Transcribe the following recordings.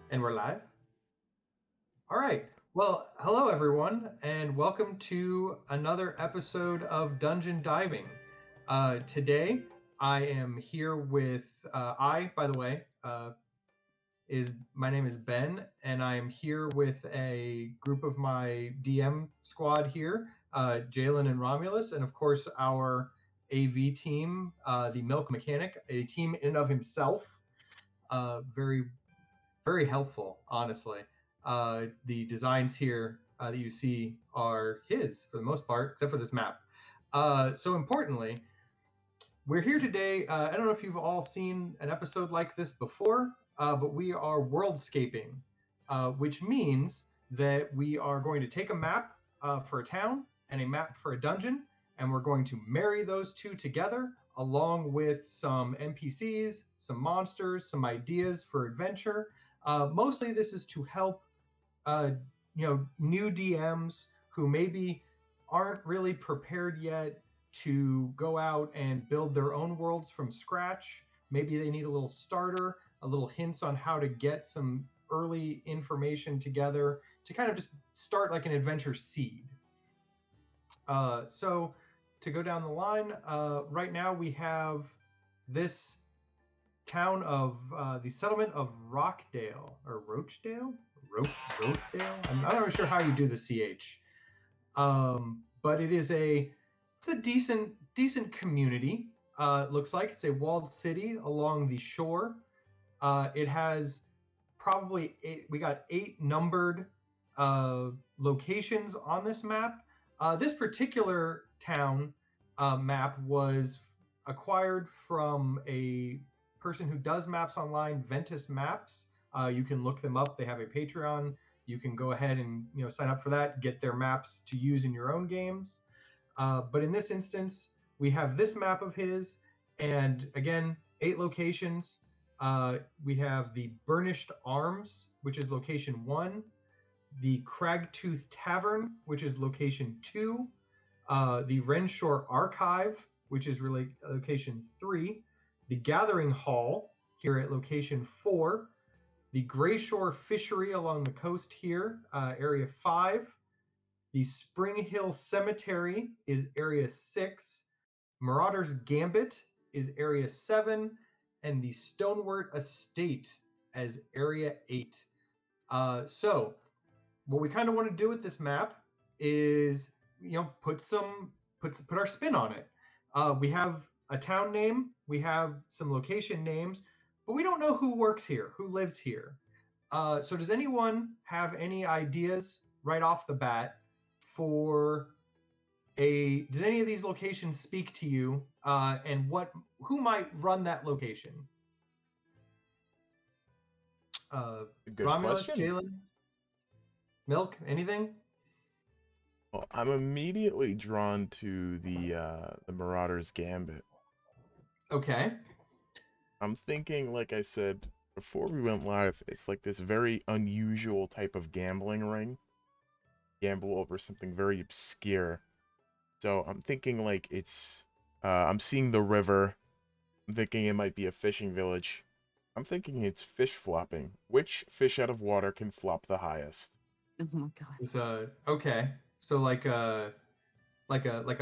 And we're live. All right. Well, hello everyone, and welcome to another episode of Dungeon Diving. Today, I am here with by the way, is my name is Ben, and I am here with a group of my DM squad here, Jalen and Romulus, and of course our AV team, the Milk Mechanic, a team in and of himself. Very very helpful, honestly. The designs here that you see are his for the most part, except for this map. So importantly, we're here today. I don't know if you've all seen an episode like this before, but we are worldscaping, which means that we are going to take a map for a town and a map for a dungeon, and we're going to marry those two together along with some NPCs, some monsters, some ideas for adventure. Mostly, this is to help uh, new DMs who maybe aren't really prepared yet to go out and build their own worlds from scratch. Maybe they need a little starter, a little hints on how to get some early information together to kind of just start like an adventure seed. So to go down the line, right now we have this town of the settlement of Rockdale or Roachdale, Rothdale. I'm not really sure how you do the ch, but it's a decent community. It looks like it's a walled city along the shore. It has probably we got 8 numbered locations on this map. This particular town map was acquired from a person who does maps online, Ventus Maps. You can look them up. They have a Patreon. You can go ahead and sign up for that, get their maps to use in your own games. But in this instance, we have this map of his, and again, 8 locations. We have the Burnished Arms, which is location 1, the Cragtooth Tavern, which is location 2, the Renshore Archive, which is really location 3, the Gathering Hall here at location 4, the Grayshore Fishery along the coast here, area 5, the Spring Hill Cemetery is area 6, Marauders Gambit is area 7, and the Stonewort Estate as area 8. So what we kind of want to do with this map is put our spin on it. We have a town name, we have some location names, but we don't know who works here, who lives here. So does anyone have any ideas right off the bat for does any of these locations speak to you, and who might run that location? Good Romulus, question. Jalen, Milk, anything? Well, I'm immediately drawn to the Marauders Gambit. Okay. I'm thinking, like I said before we went live, it's like this very unusual type of gambling ring. Gamble over something very obscure. So I'm thinking like I'm seeing the river. I'm thinking it might be a fishing village. I'm thinking it's fish flopping. Which fish out of water can flop the highest? Oh my god. Okay. So like a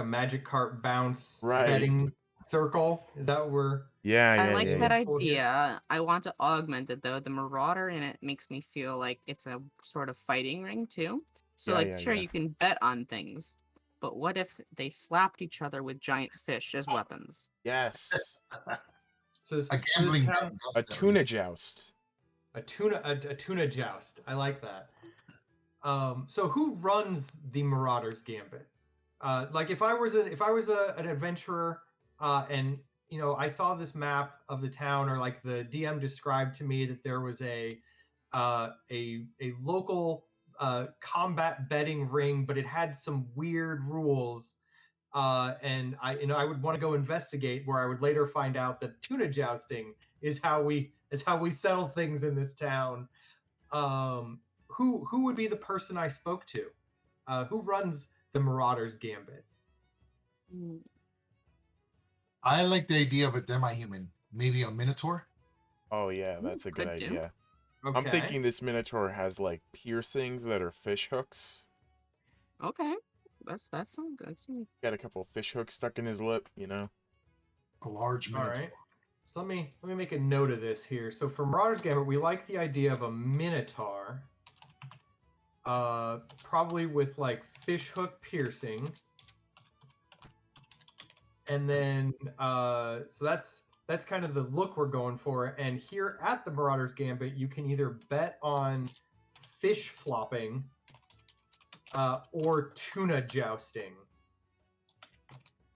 magic cart bounce Right. betting circle. Is that what we're Yeah, I yeah, like yeah, that yeah. for here? idea. I want to augment it though. The Marauder in it makes me feel like it's a sort of fighting ring too. So Yeah, like yeah, sure yeah. you can bet on things, but what if they slapped each other with giant fish as weapons? Yes. So A this gambling town, dust A devil. tuna joust. a tuna joust. I like that. So who runs the Marauders Gambit? Like if I was an adventurer, and I saw this map of the town, or like the DM described to me that there was a local combat betting ring, but it had some weird rules. And I would want to go investigate, where I would later find out that tuna jousting is how we settle things in this town. Who would be the person I spoke to? Who runs the Marauders Gambit? Mm, I like the idea of a demi-human, maybe a minotaur. Oh yeah, that's a good could do. idea. I'm Okay. thinking this Minotaur has like piercings that are fish hooks. Okay, that sounds good. Got a couple of fish hooks stuck in his lip, A large All minotaur. right. So let me make a note of this here. So for Marauders Gambit, we like the idea of a minotaur, probably with like fish hook piercing, and then so that's kind of the look we're going for. And here at the Marauders Gambit, you can either bet on fish flopping or tuna jousting,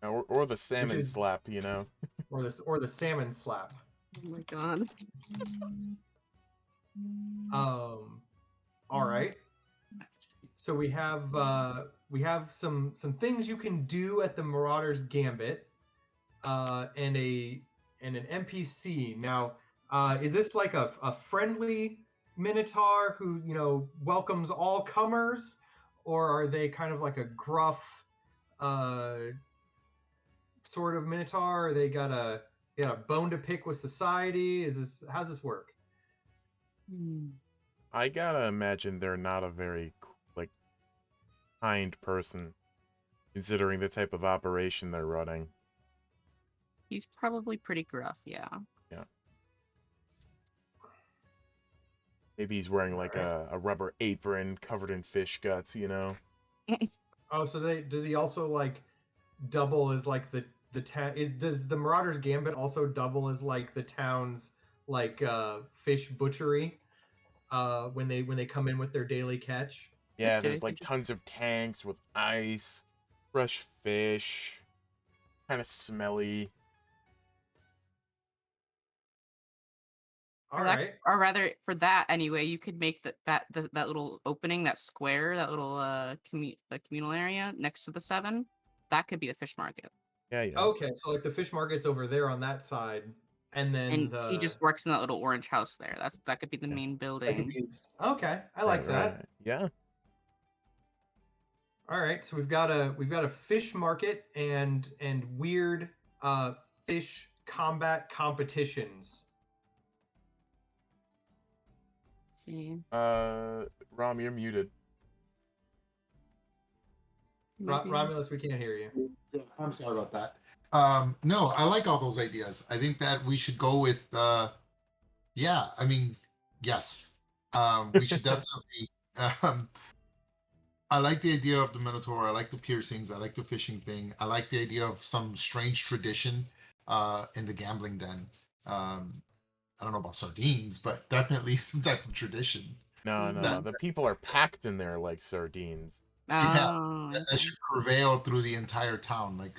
or the salmon is- slap, or the salmon slap. Oh my god. All right. So we have some things you can do at the Marauders Gambit, and an NPC. Now, is this like a friendly Minotaur who welcomes all comers, or are they kind of like a gruff sort of Minotaur? Or they got a bone to pick with society? How's this work? I gotta imagine they're not a very like kind person, considering the type of operation they're running. He's probably pretty gruff, yeah. Yeah. Maybe he's wearing like a rubber apron covered in fish guts, Oh, so does he also like double as like the town? Does the Marauders Gambit also double as like the town's like fish butchery when they come in with their daily catch? Yeah, Okay, there's so like just- tons of tanks with ice, fresh fish, kind of smelly. All Or that- right. Or rather, for that anyway, you could make that little opening, that square, that little the communal area next to the 7. That could be the fish market. Yeah, yeah. Okay, so like the fish market's over there on that side, and then And he just works in that little orange house there. That could be the Yeah. main that building. could be okay. I like that. Right. Yeah. All right, so we've got a fish market and weird fish combat competitions. Let's see. Rom, you're muted. Maybe- Romulus, we can't hear you. Yeah, I'm sorry about that. No, I like all those ideas. I think that we should go with yeah, I mean, yes. We should definitely I like the idea of the Minotaur. I like the piercings. I like the fishing thing. I like the idea of some strange tradition in the gambling den. I don't know about sardines, but definitely some type of tradition. No, no, That- no. The people are packed in there like sardines. Oh, That should prevail through the entire town, like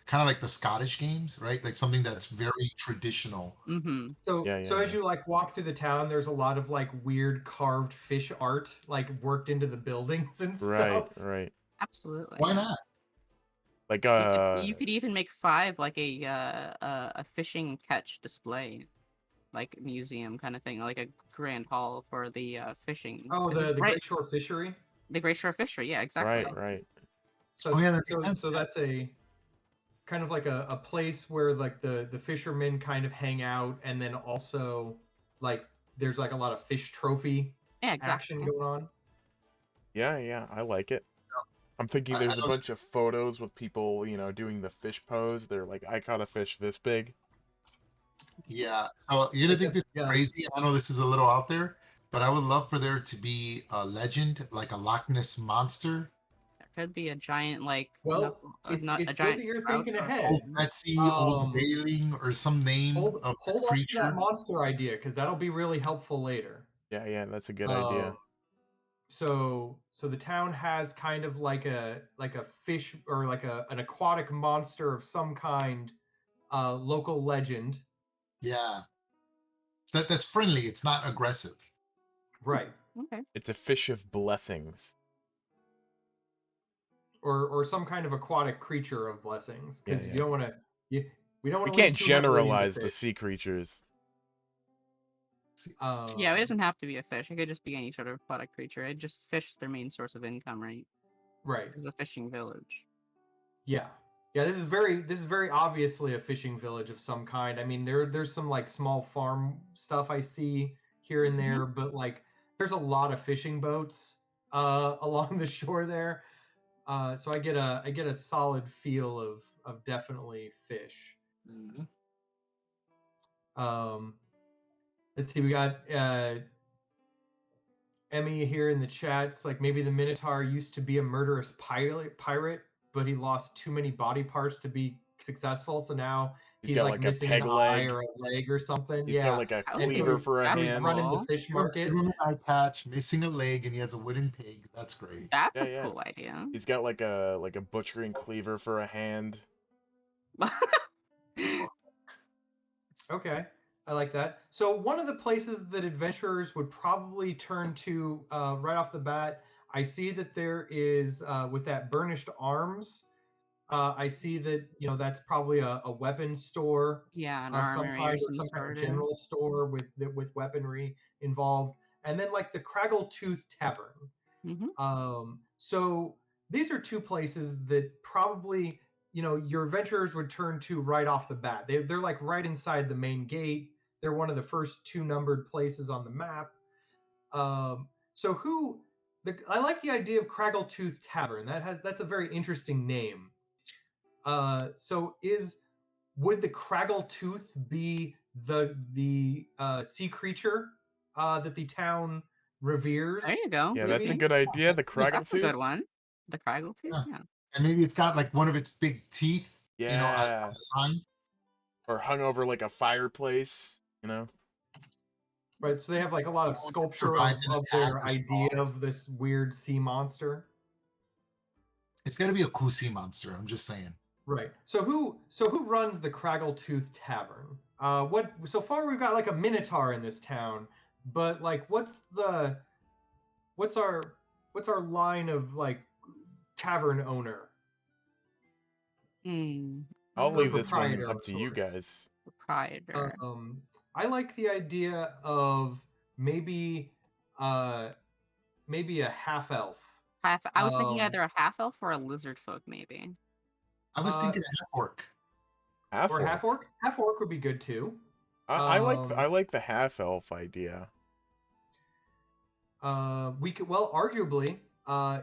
kind of like the Scottish games, right? Like something that's very traditional. Mm-hmm. So Yeah, so yeah, as yeah. you like walk through the town, there's a lot of like weird carved fish art like worked into the buildings and Right, stuff. right. Absolutely. Why not? Like You could even make 5 like a fishing catch display, like museum kind of thing, like a grand hall for the fishing. Oh, 'Cause the right, Great Shore Fishery. the Great Shore Fishery, yeah, exactly. right, right. So Oh, yeah, that makes so sense. so that's a kind of like a place where like the fishermen kind of hang out, and then also like there's like a lot of fish trophy Yeah, exactly. action going on. Yeah, yeah. I like it. I'm thinking I there's a know bunch of photos with people, doing the fish pose. They're like, I caught a fish this big. Yeah. So you're gonna think this is Yeah. crazy. I know this is a little out there, but I would love for there to be a legend, like a Loch Ness monster. There could be a giant Well, a it's good giant that you're trout thinking or ahead. Old something. Betsy, Old Um, Baling, or some name Hold of hold the on to that creature. monster idea because that'll be really helpful later. Yeah, yeah. That's a good idea. So the town has kind of like a fish or like an aquatic monster of some kind, local legend. Yeah. That's friendly. It's not aggressive. Right. Okay. It's a fish of blessings. Or some kind of aquatic creature of blessings, because Yeah, you don't want to we don't We want to can't generalize the sea creatures. Yeah, it doesn't have to be a fish. It could just be any sort of aquatic creature. It just fish is their main source of income, right? Right. It's a fishing village. Yeah. This is very obviously a fishing village of some kind. I mean, there's some like small farm stuff I see here and there, but like there's a lot of fishing boats along the shore there. So I get a solid feel of definitely fish. Mhm. Let's see, we got Emmy here in the chat. It's like maybe the Minotaur used to be a murderous pirate, but he lost too many body parts to be successful. So now He's he's got like like a missing peg an eye leg. or a leg or something. He's got Yeah, like a That would be- cleaver for a that and was he's hand. running the cool. fish Give market. him an eye patch, missing a leg, and he has a wooden pig. That's great. That's Yeah, a yeah. cool idea. He's got like a butchering cleaver for a hand. Okay, I like that. So one of the places that adventurers would probably turn to right off the bat, I see that there is with that burnished arms. I see that that's probably a weapon store Yeah, an of some armory or kind, or some some kind of sort of. general store with weaponry involved, and then like the Craggletooth Tavern. So these are two places that probably your adventurers would turn to right off the bat. They're like right inside the main gate. They're one of the first two numbered places on the map. So I like the idea of Craggletooth Tavern. That's a very interesting name. So would the Craggletooth be the sea creature that the town reveres? There you go. Yeah, that's a Maybe. good idea. The That's a Craggletooth. good one. The Craggletooth, Yeah. yeah. And maybe it's got like one of its big teeth, on Yeah. the sign. Or hung over like a fireplace, Right, so they have like a lot of sculpture Provide an of attack their or idea of this weird sea monster. It's got to be a cool sea monster. I'm just saying. Right. So who runs the Craggletooth Tavern? So far we've got like a Minotaur in this town, but like what's our line of like tavern owner? I'll Or leave this one proprietor up of to you sorts. guys. Proprietor. I like the idea of maybe a half elf. I was thinking either a half elf or a lizard folk, maybe. I was thinking a half orc. Or half orc. Half orc would be good too. I like the half elf idea. We could arguably,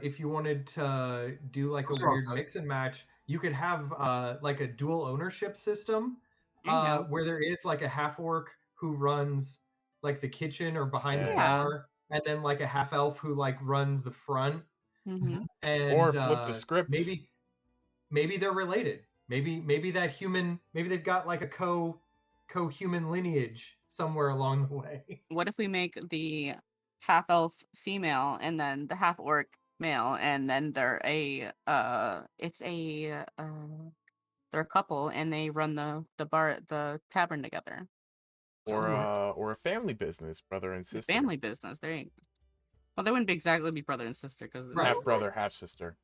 if you wanted to do like Those a are all weird good. mix and match, you could have like a dual ownership system There you go. where there is like a half orc who runs like the kitchen or behind the Yeah. bar, and then like a half elf who like runs the front. Mm-hmm. And Or flip the script. Maybe they're related. Maybe that human. Maybe they've got like a co-human lineage somewhere along the way. What if we make the half elf female and then the half orc male, and then they're they're a couple and they run the tavern together. Or a family business, brother and sister. Family business. There you go. Well, they wouldn't exactly be brother and sister because Right. Half brother, half sister.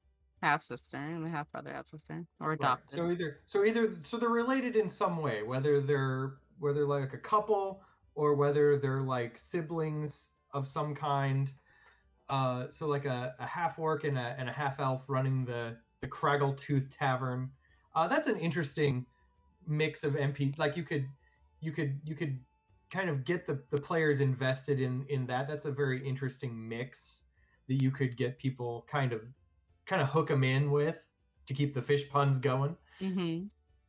half sister and half brother, half sister, or Right. adopted. So they're related in some way, whether they're like a couple or whether they're like siblings of some kind. So like a half orc and a half elf running the Craggletooth Tavern. That's an interesting mix of MP. Like you could kind of get the players invested in that. That's a very interesting mix that you could get people kind of hook them in with to keep the fish puns going. Mm-hmm.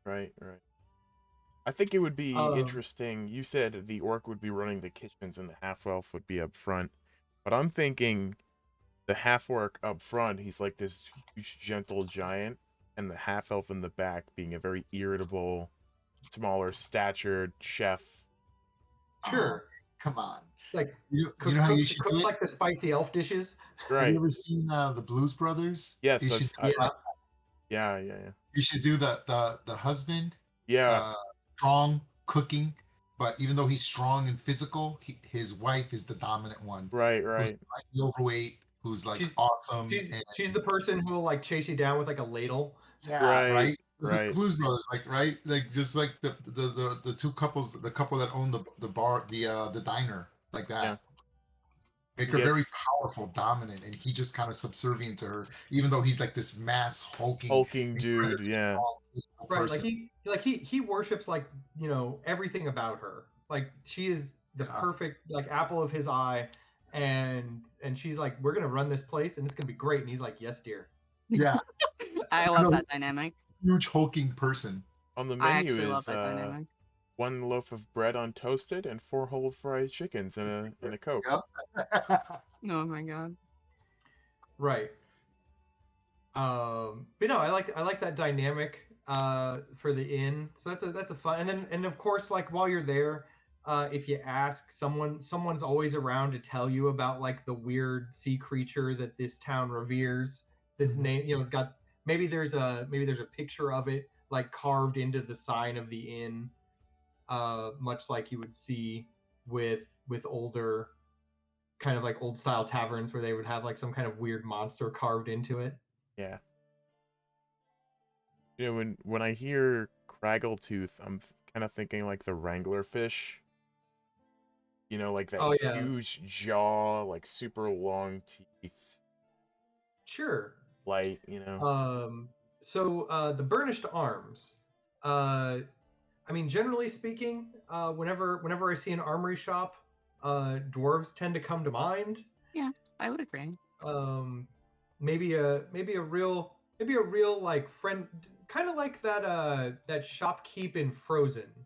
Right. I think it would be interesting. You said the orc would be running the kitchens and the half elf would be up front, but I'm thinking the half orc up front, he's like this huge gentle giant, and the half elf in the back being a very irritable, smaller statured chef. Sure. Come on. It's like You know how you should do cooks it? like the spicy elf dishes. Right. Have you ever seen the Blues Brothers? Yes. You should, Yeah. you should do the husband. Yeah. Strong cooking, but even though he's strong and physical, his wife is the dominant one. Right. Who's slightly overweight, who's like awesome. She's the person who will like chase you down with like a ladle. Yeah, right. It's Right. like Blues Brothers, like just like the two couples, the couple that own the bar, the diner, like that. Yeah. Make her very powerful, dominant, and he just kind of subservient to her, even though he's like this mass hulking dude. Yeah. Right. Like he worships like everything about her. Like she is the Yeah. perfect like apple of his eye, and she's like, we're gonna run this place and it's gonna be great, and he's like, yes, dear. Yeah. I love No, that dynamic. Huge hulking person. On the I menu actually love is that dynamic. 1 loaf of bread untoasted and 4 whole fried chickens and a Coke. Yep. Oh my god. Right. But no, I like that dynamic for the inn. So that's a fun. And of course, like while you're there, if you ask someone's always around to tell you about like the weird sea creature that this town reveres. That's Mhm. name, you know, got maybe there's a picture of it like carved into the sign of the inn, much like you would see with older kind of like old style taverns where they would have like some kind of weird monster carved into it. Yeah. You know, when I hear Craggletooth, I'm kind of thinking like the Wrangler fish. You know, like that Oh yeah, huge jaw, like super long teeth, sure. light, you know. So the burnished arms. Uh, I mean, generally speaking, whenever I see an armory shop, dwarves tend to come to mind. Yeah, I would agree. Maybe a real like friend, kind of like that shopkeep in Frozen.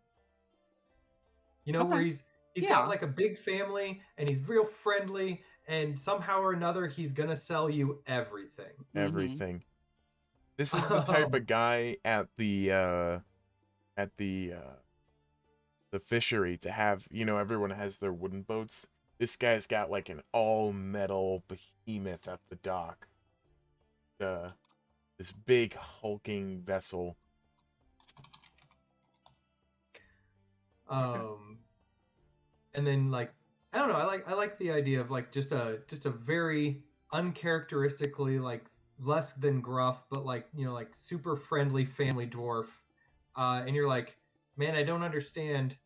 You know, where Okay. he's Yeah. got like a big family and he's real friendly, and somehow or another he's gonna sell you everything. Everything. This is the type Um, of guy at at the uh the fishery to have, you know, everyone has their wooden boats. This guy's got like an all metal behemoth at the dock. This big hulking vessel. and then like I don't know, I like the idea of like just a very uncharacteristically like less than gruff, but like you know like super friendly family dwarf, and you're like, man, I don't understand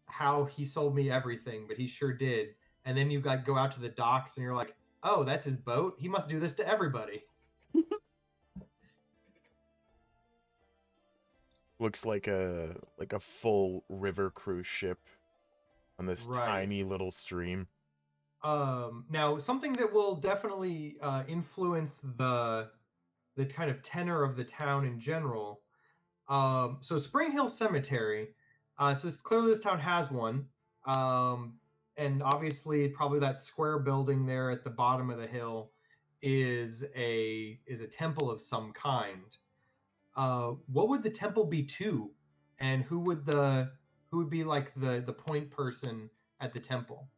how he sold me everything, but he sure did. And then you got go out to the docks and you're like, oh, that's his boat. He must do this to everybody. Looks like a full river cruise ship on this Right. tiny little stream. Now something that will definitely influence the kind of tenor of the town in general. So Spring Hill Cemetery. So clearly this town has one. And obviously probably that square building there at the bottom of the hill is a temple of some kind. What would the temple be to, and who would be like the point person at the temple?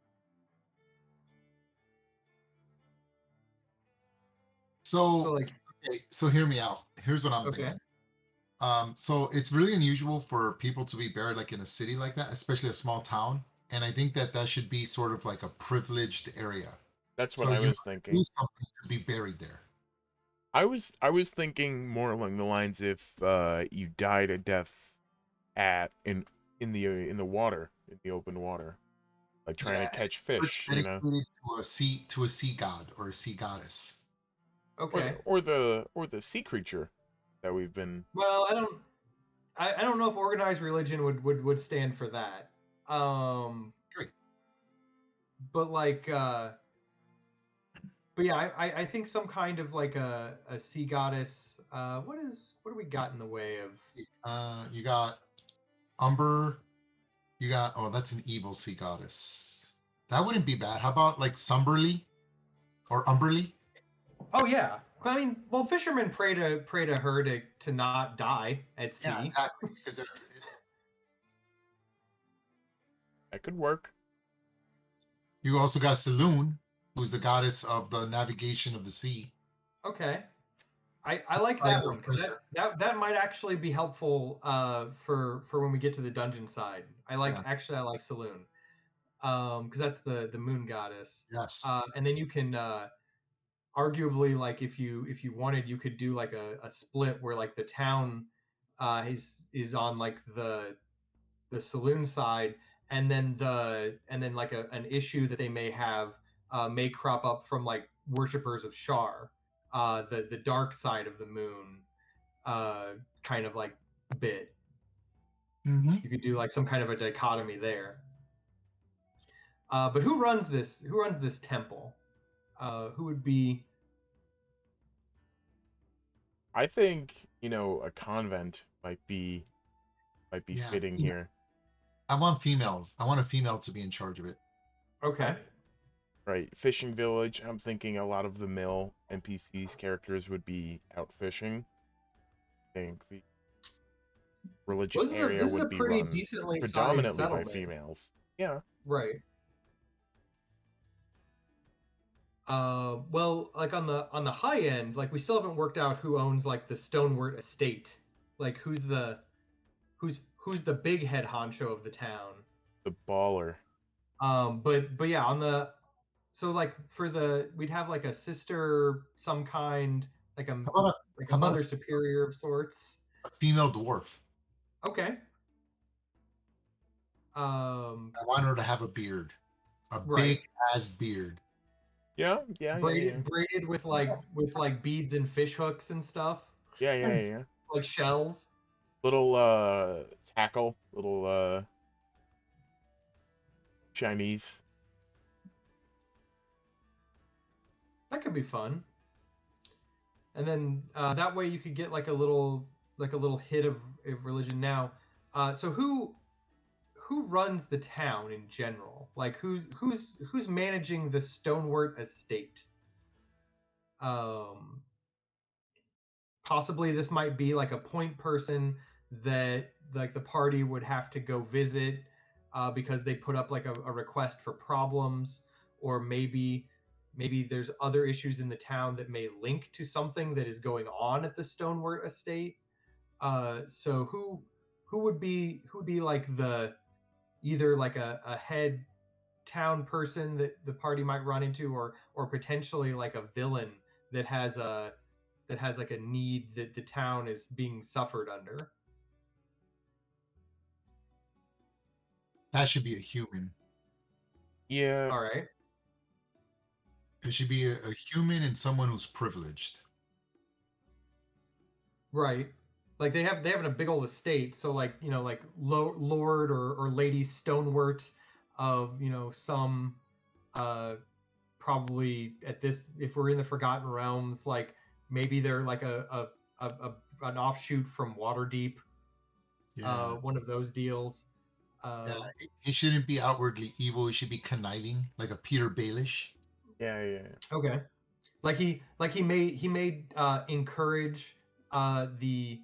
So, So like, okay, so hear me out. Here's what I'm okay, thinking. So it's really unusual for people to be buried like in a city like that, especially a small town. And I think that that should be sort of like a privileged area. That's what So I you was have to do thinking. something to be buried there. I was thinking more along the lines if you died a death at in the water, in the open water, like trying to Yeah, catch or it's fish, you know, dedicated to a sea god or a sea goddess. okay. or the sea creature that we've been. Well, I don't know if organized religion would stand for that. Great. But like, but yeah, I think some kind of like a sea goddess. What do we got in the way of? You got Umber. You got, oh, that's an evil sea goddess. That wouldn't be bad. How about like Sumberly or Umberly? Oh yeah, I mean, well, fishermen pray to her to not die at Yeah, sea. exactly. Because That could work. you also got Saloon, who's the goddess of the navigation of the sea. Okay, I like Like that one because that might actually be helpful for when we get to the dungeon side. yeah, I like Saloon because that's the moon goddess. yes. And then you can arguably like if you wanted you could do like a split where like the town is on like the saloon side, and then like an issue that they may have may crop up from like worshippers of Shar, the dark side of the moon, uh, kind of like bit. Mm-hmm. You could do like some kind of a dichotomy there. But who runs this? Who runs this temple? Who would be? I think, a convent might be Yeah, fitting here. I want females. I want a female to be in charge of it. Okay. Right. Fishing village. I'm thinking a lot of the male NPCs characters would be out fishing. I think the religious area This is a would be pretty run decently sized predominantly by settlement. females. Yeah. Right. Well, like on the high end, like we still haven't worked out who owns like the Stonewort estate. Like who's the big head honcho of the town. The baller. But yeah, so like we'd have like a sister, some kind, like a How about how about mother superior of sorts. a female dwarf? Okay. I want her to have a beard, a Right. big ass beard. Yeah. Braided with like beads and fish hooks and stuff. Yeah. Like shells. Little tackle, little Chinese. That could be fun. And then that way you could get like a little hit of religion. Now, so who runs the town in general? Like who's managing the Stonewort estate? Possibly this might be like a point person that like the party would have to go visit because they put up like a request for problems, or maybe there's other issues in the town that may link to something that is going on at the Stonewort estate. So who would be like the either like a head town person that the party might run into, or potentially like a villain that has like a need that the town is being suffered under. That should be a human. Yeah. All right. It should be a human and someone who's privileged. Right. Like they have a big old estate, so like like Lord or Lady Stonewort of some probably at this, if we're in the Forgotten Realms, like maybe they're like an offshoot from Waterdeep. Yeah. One of those deals. Yeah. He shouldn't be outwardly evil. He should be conniving, like a Peter Baelish. Yeah. Okay. Like he made encourage the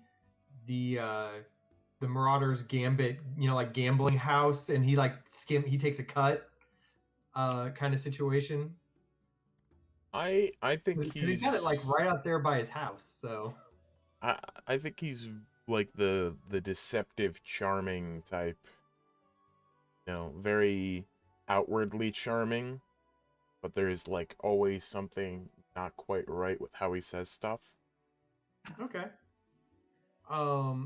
Marauders Gambit, like gambling house, and he like he takes a cut kind of situation. I think Because he's got it like right out there by his house, so I think he's like the deceptive, charming type. Very outwardly charming, but there's like always something not quite right with how he says stuff. okay.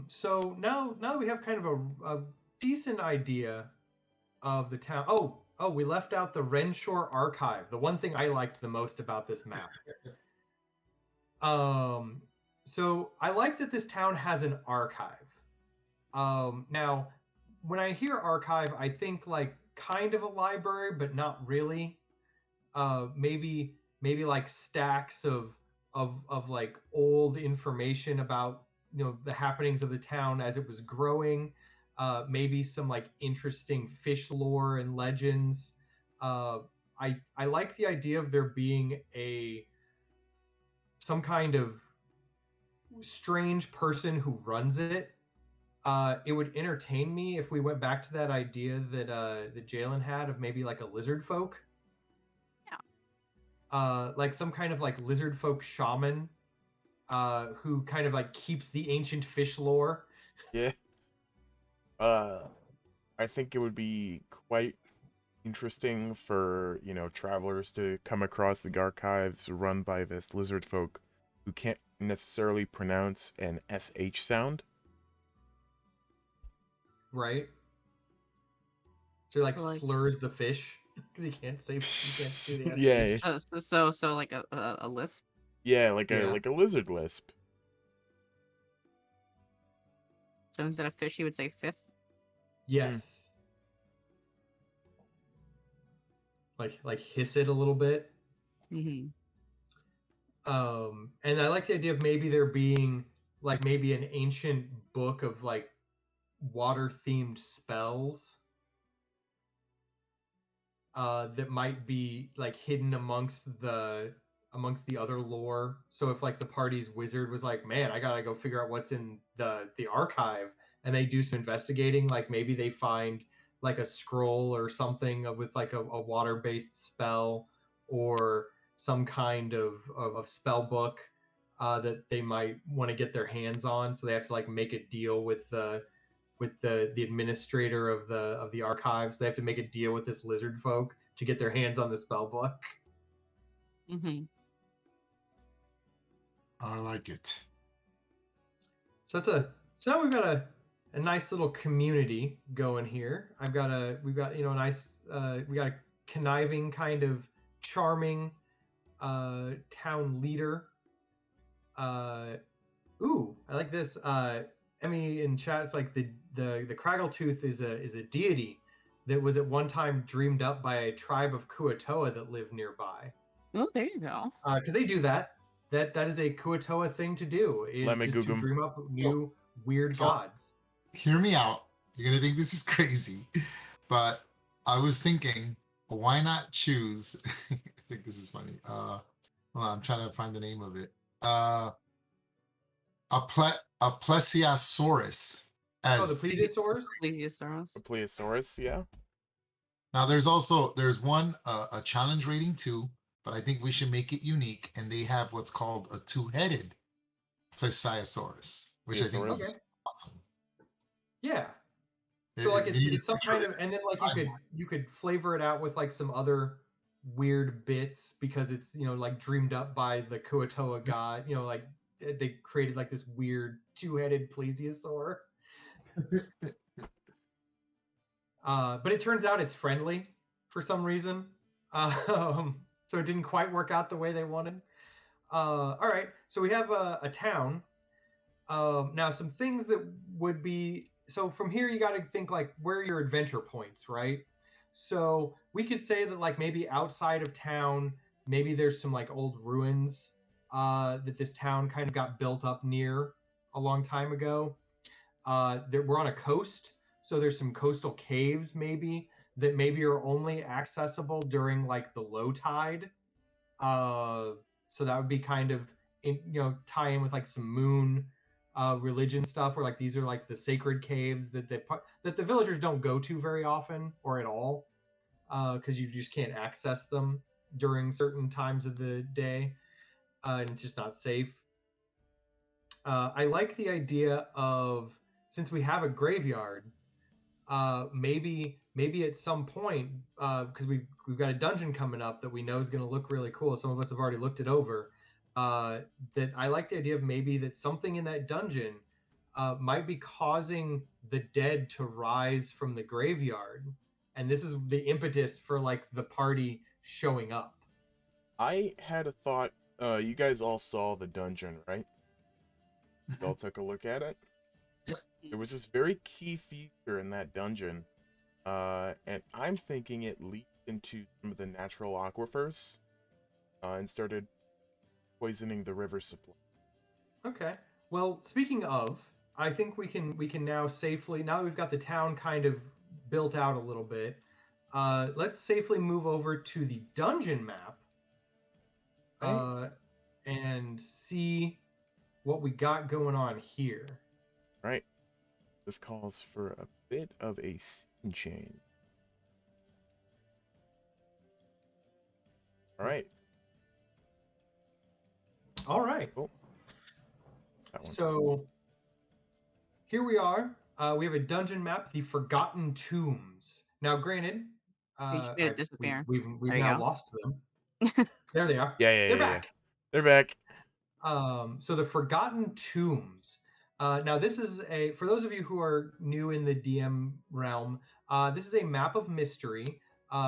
So now that we have kind of a decent idea of the town. Oh, we left out the Renshore Archive. The one thing I liked the most about this map. So I like that this town has an archive. Now, when I hear archive, I think like kind of a library, but not really. Maybe like stacks of like old information about the happenings of the town as it was growing. Maybe some like interesting fish lore and legends. I like the idea of there being some kind of strange person who runs it. It would entertain me if we went back to that idea that Jalen had of maybe like a lizard folk. Yeah. Like some kind of like lizard folk shaman, who kind of like keeps the ancient fish lore. Yeah. I think it would be quite interesting for, travelers to come across the archives run by this lizard folk who can't necessarily pronounce an SH sound. Right. So like Like- slurs the fish because he can't say the SH. Yeah. So like a lisp. Yeah, like Yeah. a lizard lisp. So instead of fish, he would say fifth. Yes. like hiss it a little bit. Mm-hmm. And I like the idea of maybe there being like maybe an ancient book of like water themed spells that might be like hidden amongst the other lore. So if like the party's wizard was like, man, I gotta go figure out what's in the archive, and they do some investigating, like maybe they find like a scroll or something with like a water based spell or some kind of spell book that they might want to get their hands on. So they have to like make a deal with the administrator of the archives. They have to make a deal with this lizard folk to get their hands on the spell book. Mm-hmm. I like it. So now we've got a nice little community going here. We've got a nice we got a conniving kind of charming town leader. Ooh, I like this. Emmy in chat, it's like the Craggletooth is a deity that was at one time dreamed up by a tribe of Kuatoa that lived nearby. Oh, there you go. Because they do that. That is a Kuatoa thing to do. Is Let me just to Google 'em. dream up new weird gods. Hear me out. You're gonna think this is crazy, but I was thinking, why not choose? I think this is funny. Hold on, I'm trying to find the name of it. A plesiosaurus Oh, as the plesiosaurs. Plesiosaurus. A plesiosaurus, yeah. now. There's one a challenge rating 2, but I think we should make it unique, and they have what's called a 2-headed plesiosaurus, which I think Plesiosaurus. is Okay. awesome. Yeah. So like It it's some kind of, and then like you could flavor it out with like some other weird bits because it's like dreamed up by the Kuatoa god. Like they created like this weird 2-headed plesiosaur. But it turns out it's friendly for some reason. So it didn't quite work out the way they wanted. All right, so we have a town. Now some things that would be, so from here you got to think like where are your adventure points, right? So we could say that like maybe outside of town, maybe there's some like old ruins that this town kind of got built up near a long time ago. We're on a coast, so there's some coastal caves maybe that maybe are only accessible during like the low tide. So that would be kind of tie in with like some moon religion stuff, where like these are like the sacred caves that the villagers don't go to very often or at all, because you just can't access them during certain times of the day, and it's just not safe. I like the idea of, since we have a graveyard, maybe at some point, because we've got a dungeon coming up that we know is going to look really cool. Some of us have already looked it over. That I like the idea of maybe that something in that dungeon might be causing the dead to rise from the graveyard, and this is the impetus for like the party showing up. I had a thought. You guys all saw the dungeon, right? You all took a look at it. Yep. There was this very key feature in that dungeon, and I'm thinking it leaked into some of the natural aquifers, and started poisoning the river supply. Okay. Well, speaking of, I think we can now safely, now that we've got the town kind of built out a little bit, let's safely move over to the dungeon map and see what we got going on here. Right. This calls for a bit of a scene change. All right. All right. Oh. That one. So here we are. We have a dungeon map, the Forgotten Tombs. Now, granted, disappear. we've There you now go. lost them. There they are. Yeah, They're yeah. back. They're back. So the Forgotten Tombs. Now this is for those of you who are new in the DM realm, this is a map of mystery.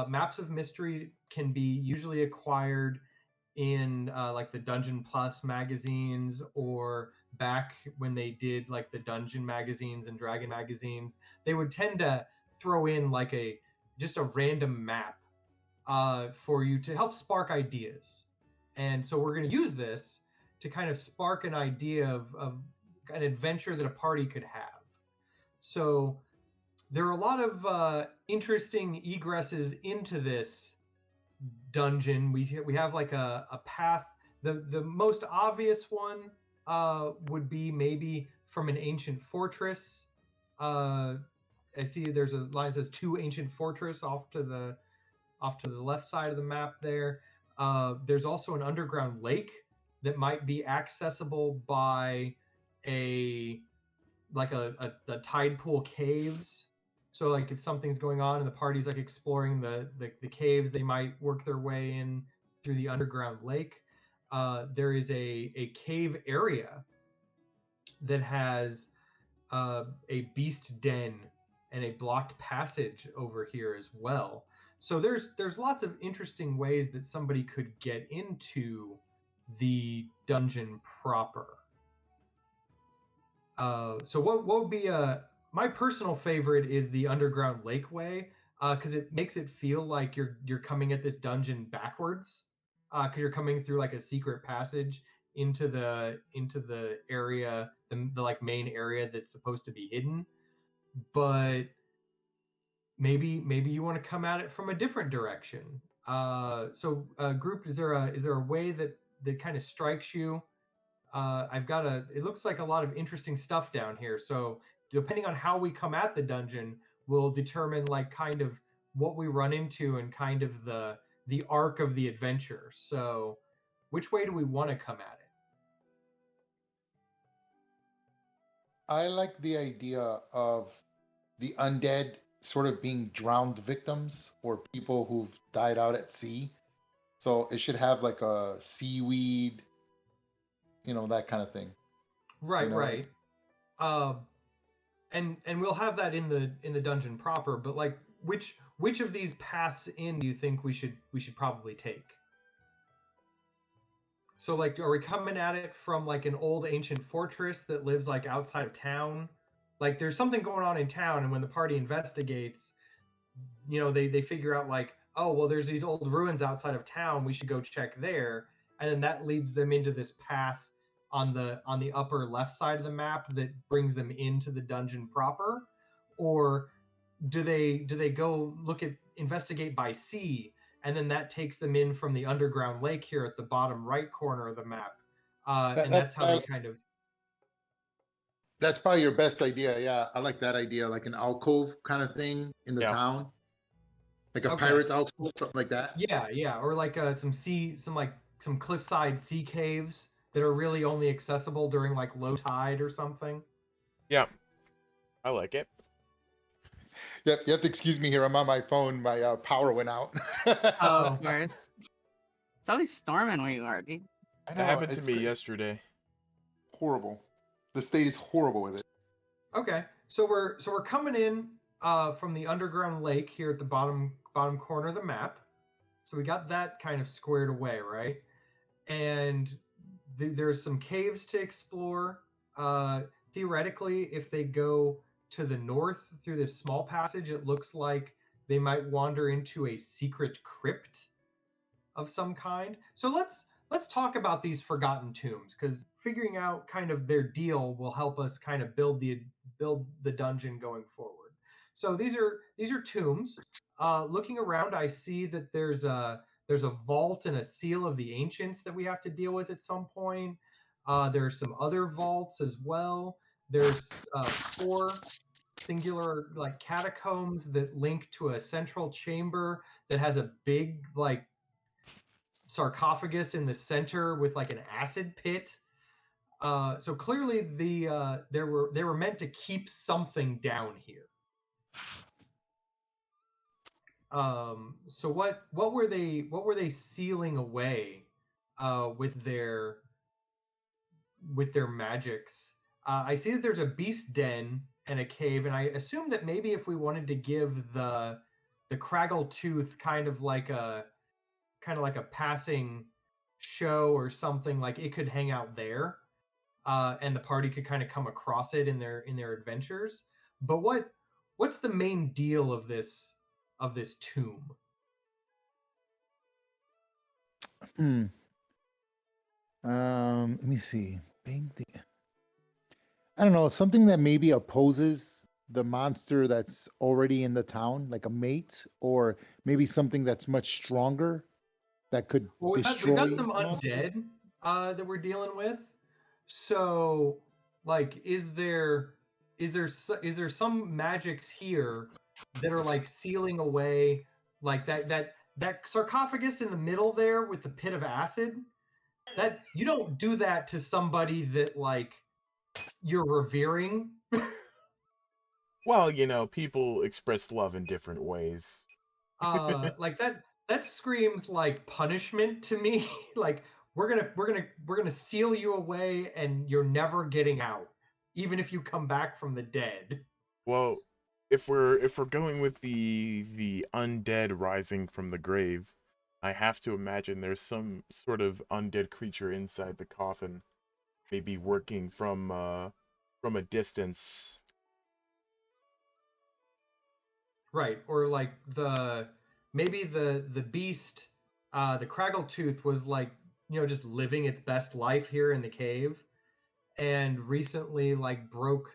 Maps of mystery can be usually acquired in like the Dungeon Plus magazines, or back when they did like the Dungeon magazines and Dragon magazines, they would tend to throw in like just a random map for you to help spark ideas. And so we're going to use this to kind of spark an idea of an adventure that a party could have. So there are a lot of interesting egresses into this dungeon. We have like a path. The most obvious one would be maybe from an ancient fortress. I see there's a line that says "to ancient fortress" off to the left side of the map there. There's also an underground lake that might be accessible by a tide pool caves. So like if something's going on and the party's like exploring the caves, they might work their way in through the underground lake. There is a cave area that has a beast den and a blocked passage over here as well. So there's lots of interesting ways that somebody could get into the dungeon proper. So what would be my personal favorite is the underground lake way, because it makes it feel like you're coming at this dungeon backwards, because you're coming through like a secret passage into the area, the like main area that's supposed to be hidden. But maybe you want to come at it from a different direction. So group, is there a way that kind of strikes you? It looks like a lot of interesting stuff down here. So depending on how we come at the dungeon will determine like kind of what we run into and kind of the arc of the adventure. So which way do we want to come at it? I like the idea of the undead sort of being drowned victims or people who've died out at sea. So it should have like a seaweed, that kind of thing. Right, right. And we'll have that in the dungeon proper, but like which of these paths in do you think we should probably take? So like, are we coming at it from like an old ancient fortress that lives like outside of town? Like there's something going on in town, and when the party investigates, they figure out like, oh well, there's these old ruins outside of town, we should go check there. And then that leads them into this path on the upper left side of the map that brings them into the dungeon proper. Or do they go investigate by sea, and then that takes them in from the underground lake here at the bottom right corner of the map, and that's how they kind of. That's probably your best idea. Yeah, I like that idea, like an alcove kind of thing in the town, like a pirate's alcove, something like that. Yeah, or like some cliffside sea caves that are really only accessible during like low tide or something. Yeah, I like it. Yep, you have to excuse me here. I'm on my phone. My power went out. Oh, of course. It's always storming where you are, dude. I know, that happened to me yesterday. Horrible. The state is horrible with it. Okay, so we're coming in from the underground lake here at the bottom corner of the map. So we got that kind of squared away, right? And there's some caves to explore. Theoretically, if they go to the north through this small passage, it looks like they might wander into a secret crypt of some kind. So let's talk about these forgotten tombs, because figuring out kind of their deal will help us kind of build the dungeon going forward. So these are tombs. Looking around, I see that there's a vault and a seal of the ancients that we have to deal with at some point. There are some other vaults as well. There's 4 singular like catacombs that link to a central chamber that has a big like sarcophagus in the center with like an acid pit. So clearly they were meant to keep something down here. So what were they sealing away with their magics? I see that there's a beast den and a cave, and I assume that maybe if we wanted to give the Craggle Tooth kind of like a passing show or something, like it could hang out there, and the party could kind of come across it in their adventures. But what's the main deal of this tomb? Hmm. Let me see. I don't know, something that maybe opposes the monster that's already in the town, like a mate, or maybe something that's much stronger that could Well, we've got destroy some the monster. undead that we're dealing with. So, like, is there some magics here that are like sealing away like that sarcophagus in the middle there with the pit of acid? That you don't do that to somebody that like you're revering. Well, people express love in different ways. Like that screams like punishment to me. Like we're gonna seal you away and you're never getting out, even if you come back from the dead. Well, if we're going with the undead rising from the grave, I have to imagine there's some sort of undead creature inside the coffin, maybe working from a distance. Right. Or like maybe the beast, the Craggletooth was like, just living its best life here in the cave and recently like broke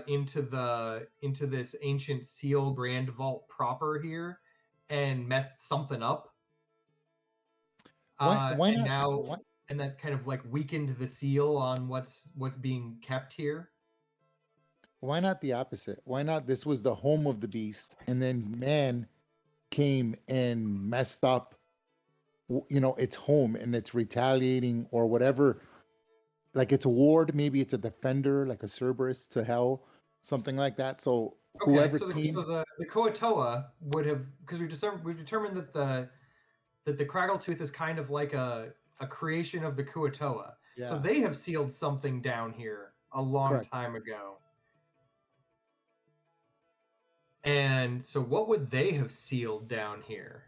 into this ancient seal grand vault proper here and messed something up. Why And not? now and that kind of like weakened the seal on what's being kept here. Why not the opposite? Why not this was the home of the beast, and then man came and messed up, its home, and it's retaliating or whatever. Like it's a ward, maybe it's a defender, like a Cerberus to hell, something like that. So Okay, whoever so came, the Koatoa would have, because we've determined that the Craggletooth is kind of like a creation of the Kuatoa. So yeah, they have sealed something down here a long correct. time ago. And so what would they have sealed down here?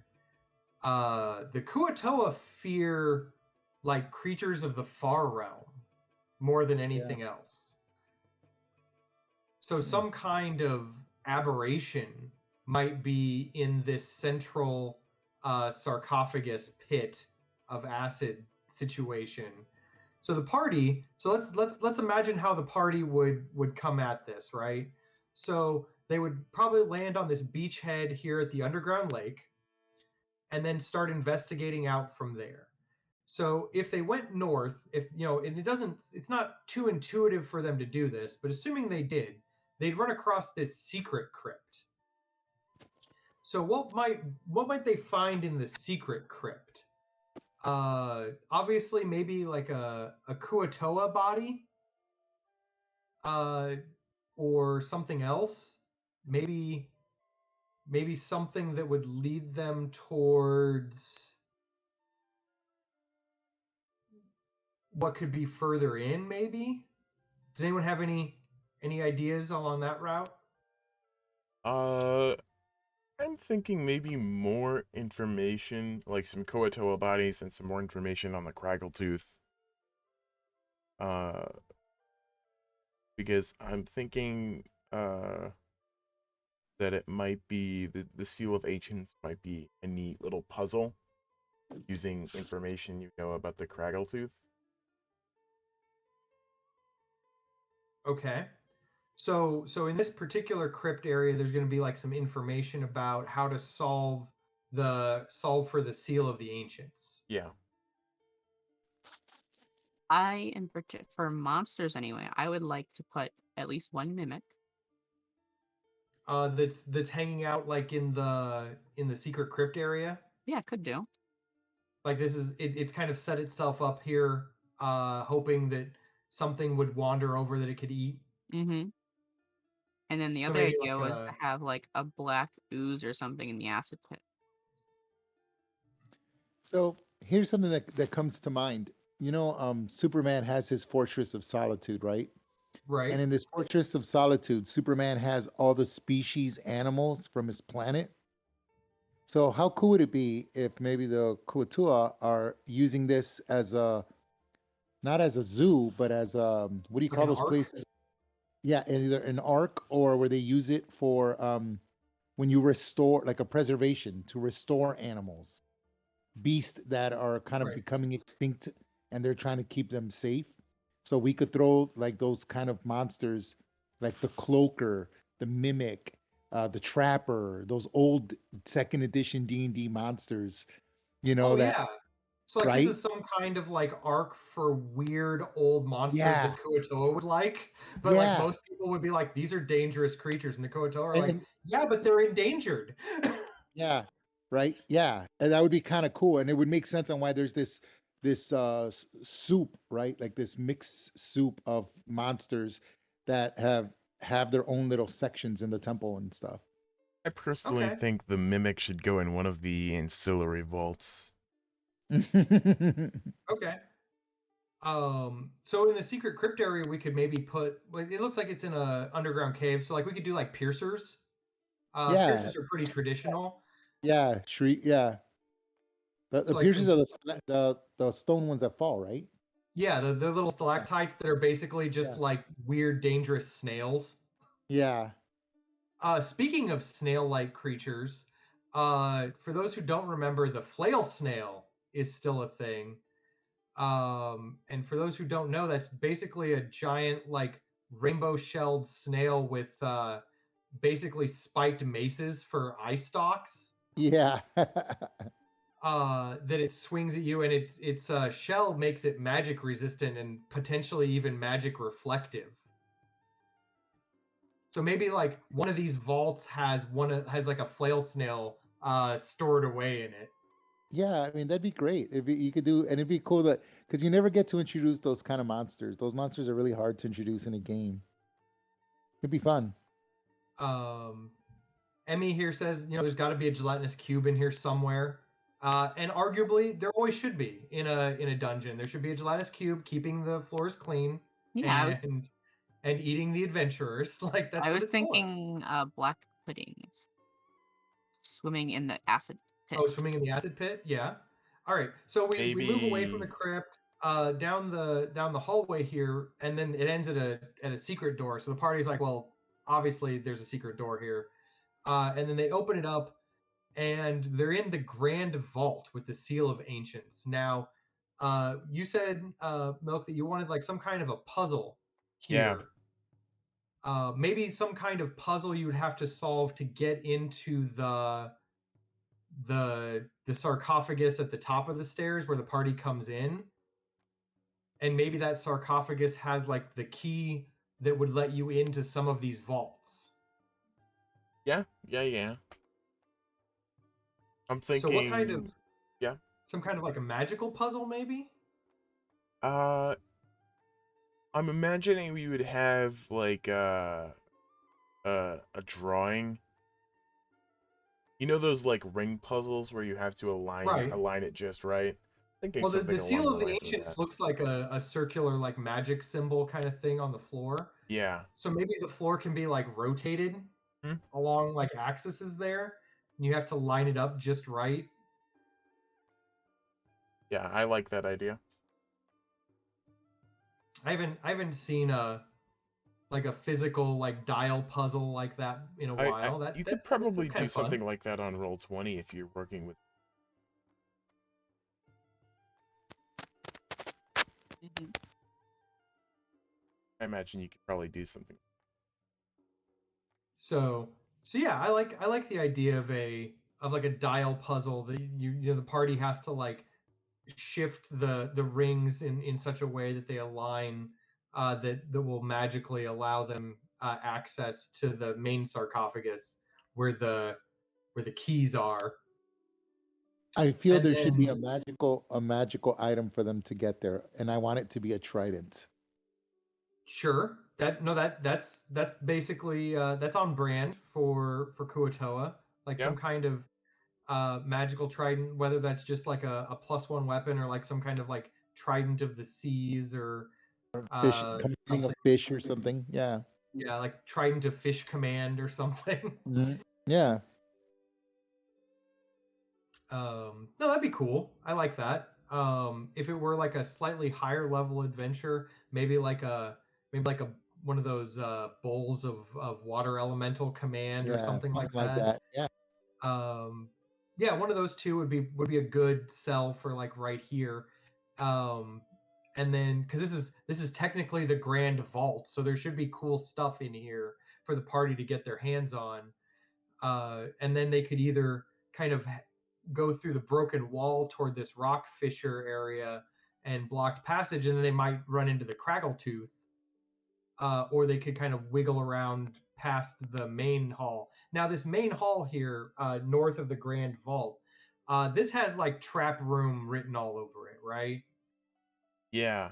The Kuatoa fear like creatures of the far realm more than Yeah. anything else. So Hmm. some kind of aberration might be in this central sarcophagus pit of acid situation. So the party. So let's imagine how the party would come at this, right? So they would probably land on this beachhead here at the underground lake, and then start investigating out from there. So if they went north, if and it's not too intuitive for them to do this, but assuming they did, they'd run across this secret crypt. So what might they find in the secret crypt? Obviously maybe like a Kuatoa body, uh, or something else. Maybe something that would lead them towards what could be further in. Maybe. Does anyone have any ideas along that route? Uh, I'm thinking maybe more information, like some Koatoa bodies and some more information on the Craggletooth. Uh, because I'm thinking that it might be the Seal of Ancients might be a neat little puzzle using information about the Craggletooth. Okay. So in this particular crypt area, there's going to be like some information about how to solve for the seal of the ancients. Yeah. For monsters anyway, I would like to put at least one mimic. That's hanging out like in the secret crypt area. Yeah, could do. Like it's kind of set itself up here, hoping that something would wander over that it could eat. Mm-hmm. And then the So other maybe idea like was to have like a black ooze or something in the acid pit. So here's something that comes to mind. Superman has his Fortress of Solitude, right? right. And in this Fortress of Solitude, Superman has all the species animals from his planet. So how cool would it be if maybe the Kuatua are using this as not as a zoo, but as what do you Like call an those arc. places? Yeah, either an ark or where they use it for when you restore, like a preservation to restore animals. beasts that are kind of Right. becoming extinct, and they're trying to keep them safe. So we could throw like those kind of monsters, like the cloaker, the mimic, the trapper, those old second edition D&D monsters. Oh That yeah. So like this right? is some kind of like arc for weird old monsters Yeah, that Kuo-toa would like, but like yeah, most people would be like, these are dangerous creatures, and the Kuo-toa are like, and yeah, but they're endangered. yeah, right, yeah, and that would be kind of cool, and it would make sense on why there's this soup, right? Like this mixed soup of monsters that have their own little sections in the temple and stuff. I personally Okay. think the mimic should go in one of the ancillary vaults. Okay. So in the secret crypt area, we could maybe put. Like, it looks like it's in a underground cave, so like we could do like piercers. Yeah, Piercers are pretty traditional. yeah, shriek, yeah. The So like piercers are since the stone ones that fall, right? yeah, the little Yeah, stalactites that are basically just yeah, like weird, dangerous snails. yeah. Speaking of snail-like creatures, for those who don't remember, the flail snail is still a thing. And for those who don't know, that's basically a giant, like rainbow-shelled snail with basically spiked maces for eye stalks. Yeah. That it swings at you, and its shell makes it magic resistant and potentially even magic reflective. So maybe like one of these vaults has like a flail snail stored away in it. Yeah, I mean that'd be great if you could do, and it'd be cool that because you never get to introduce those kind of monsters. Those monsters are really hard to introduce in a game. It'd be fun. Um, Emmy here says, there's got to be a gelatinous cube in here somewhere. And arguably, there always should be in a dungeon. There should be a gelatinous cube keeping the floors clean Yeah, and eating the adventurers. Like that's I what was it's for. thinking black pudding swimming in the acid pit. Oh, swimming in the acid pit? Yeah. All right. So we move away from the Maybe. crypt, down the hallway here, and then it ends at a secret door. So the party's like, well, obviously there's a secret door here. And then they open it up, and they're in the Grand Vault with the Seal of Ancients. Now, you said, Milk, that you wanted like some kind of a puzzle Yeah. here. Maybe some kind of puzzle you would have to solve to get into the sarcophagus at the top of the stairs where the party comes in, and maybe that sarcophagus has like the key that would let you into some of these vaults. Yeah. Yeah. I'm So what kind of thinking. Yeah. some kind of like a magical puzzle maybe? Uh, I'm imagining we would have like a drawing. You know those like ring puzzles where you have to Right. align it just right? Thinking Well, the something along seal the of the lines of ancients that. looks like a circular like magic symbol kind of thing on the floor. Yeah. So maybe the floor can be like rotated Hmm? along like axes there, and you have to line it up just right. Yeah, I like that idea. I haven't seen a physical like dial puzzle like that in a while. You That's could probably kind do of fun. something like that on Roll20 if you're working with. Mhm. I imagine you could probably do something. So yeah, I like the idea of like a dial puzzle that the party has to like shift the rings in such a way that they align, that will magically allow them access to the main sarcophagus where the keys are. I feel And there should be then a magical item for them to get there, and I want it to be a trident. sure, that's basically that's on brand for Kuotoa, like Yeah. some kind of magical trident, whether that's just like a +1 weapon or like some kind of like trident of the seas or Fish, commanding a something. fish or something. Yeah. Yeah, like trident of fish command or something. Mhm. Yeah. No, that'd be cool. I like that. If it were like a slightly higher level adventure, maybe like a one of those bowls of water elemental command or Yeah. something like Something like that. that. Yeah. Um, Yeah, one of those two would be a good sell for like right here. And then because this is technically the Grand Vault, so there should be cool stuff in here for the party to get their hands on. And then they could either kind of go through the broken wall toward this rock fissure area and blocked passage, and then they might run into the Craggletooth, or they could kind of wiggle around past the main hall. Now, this main hall here, north of the Grand Vault, this has like trap room written all over it, right? Yeah.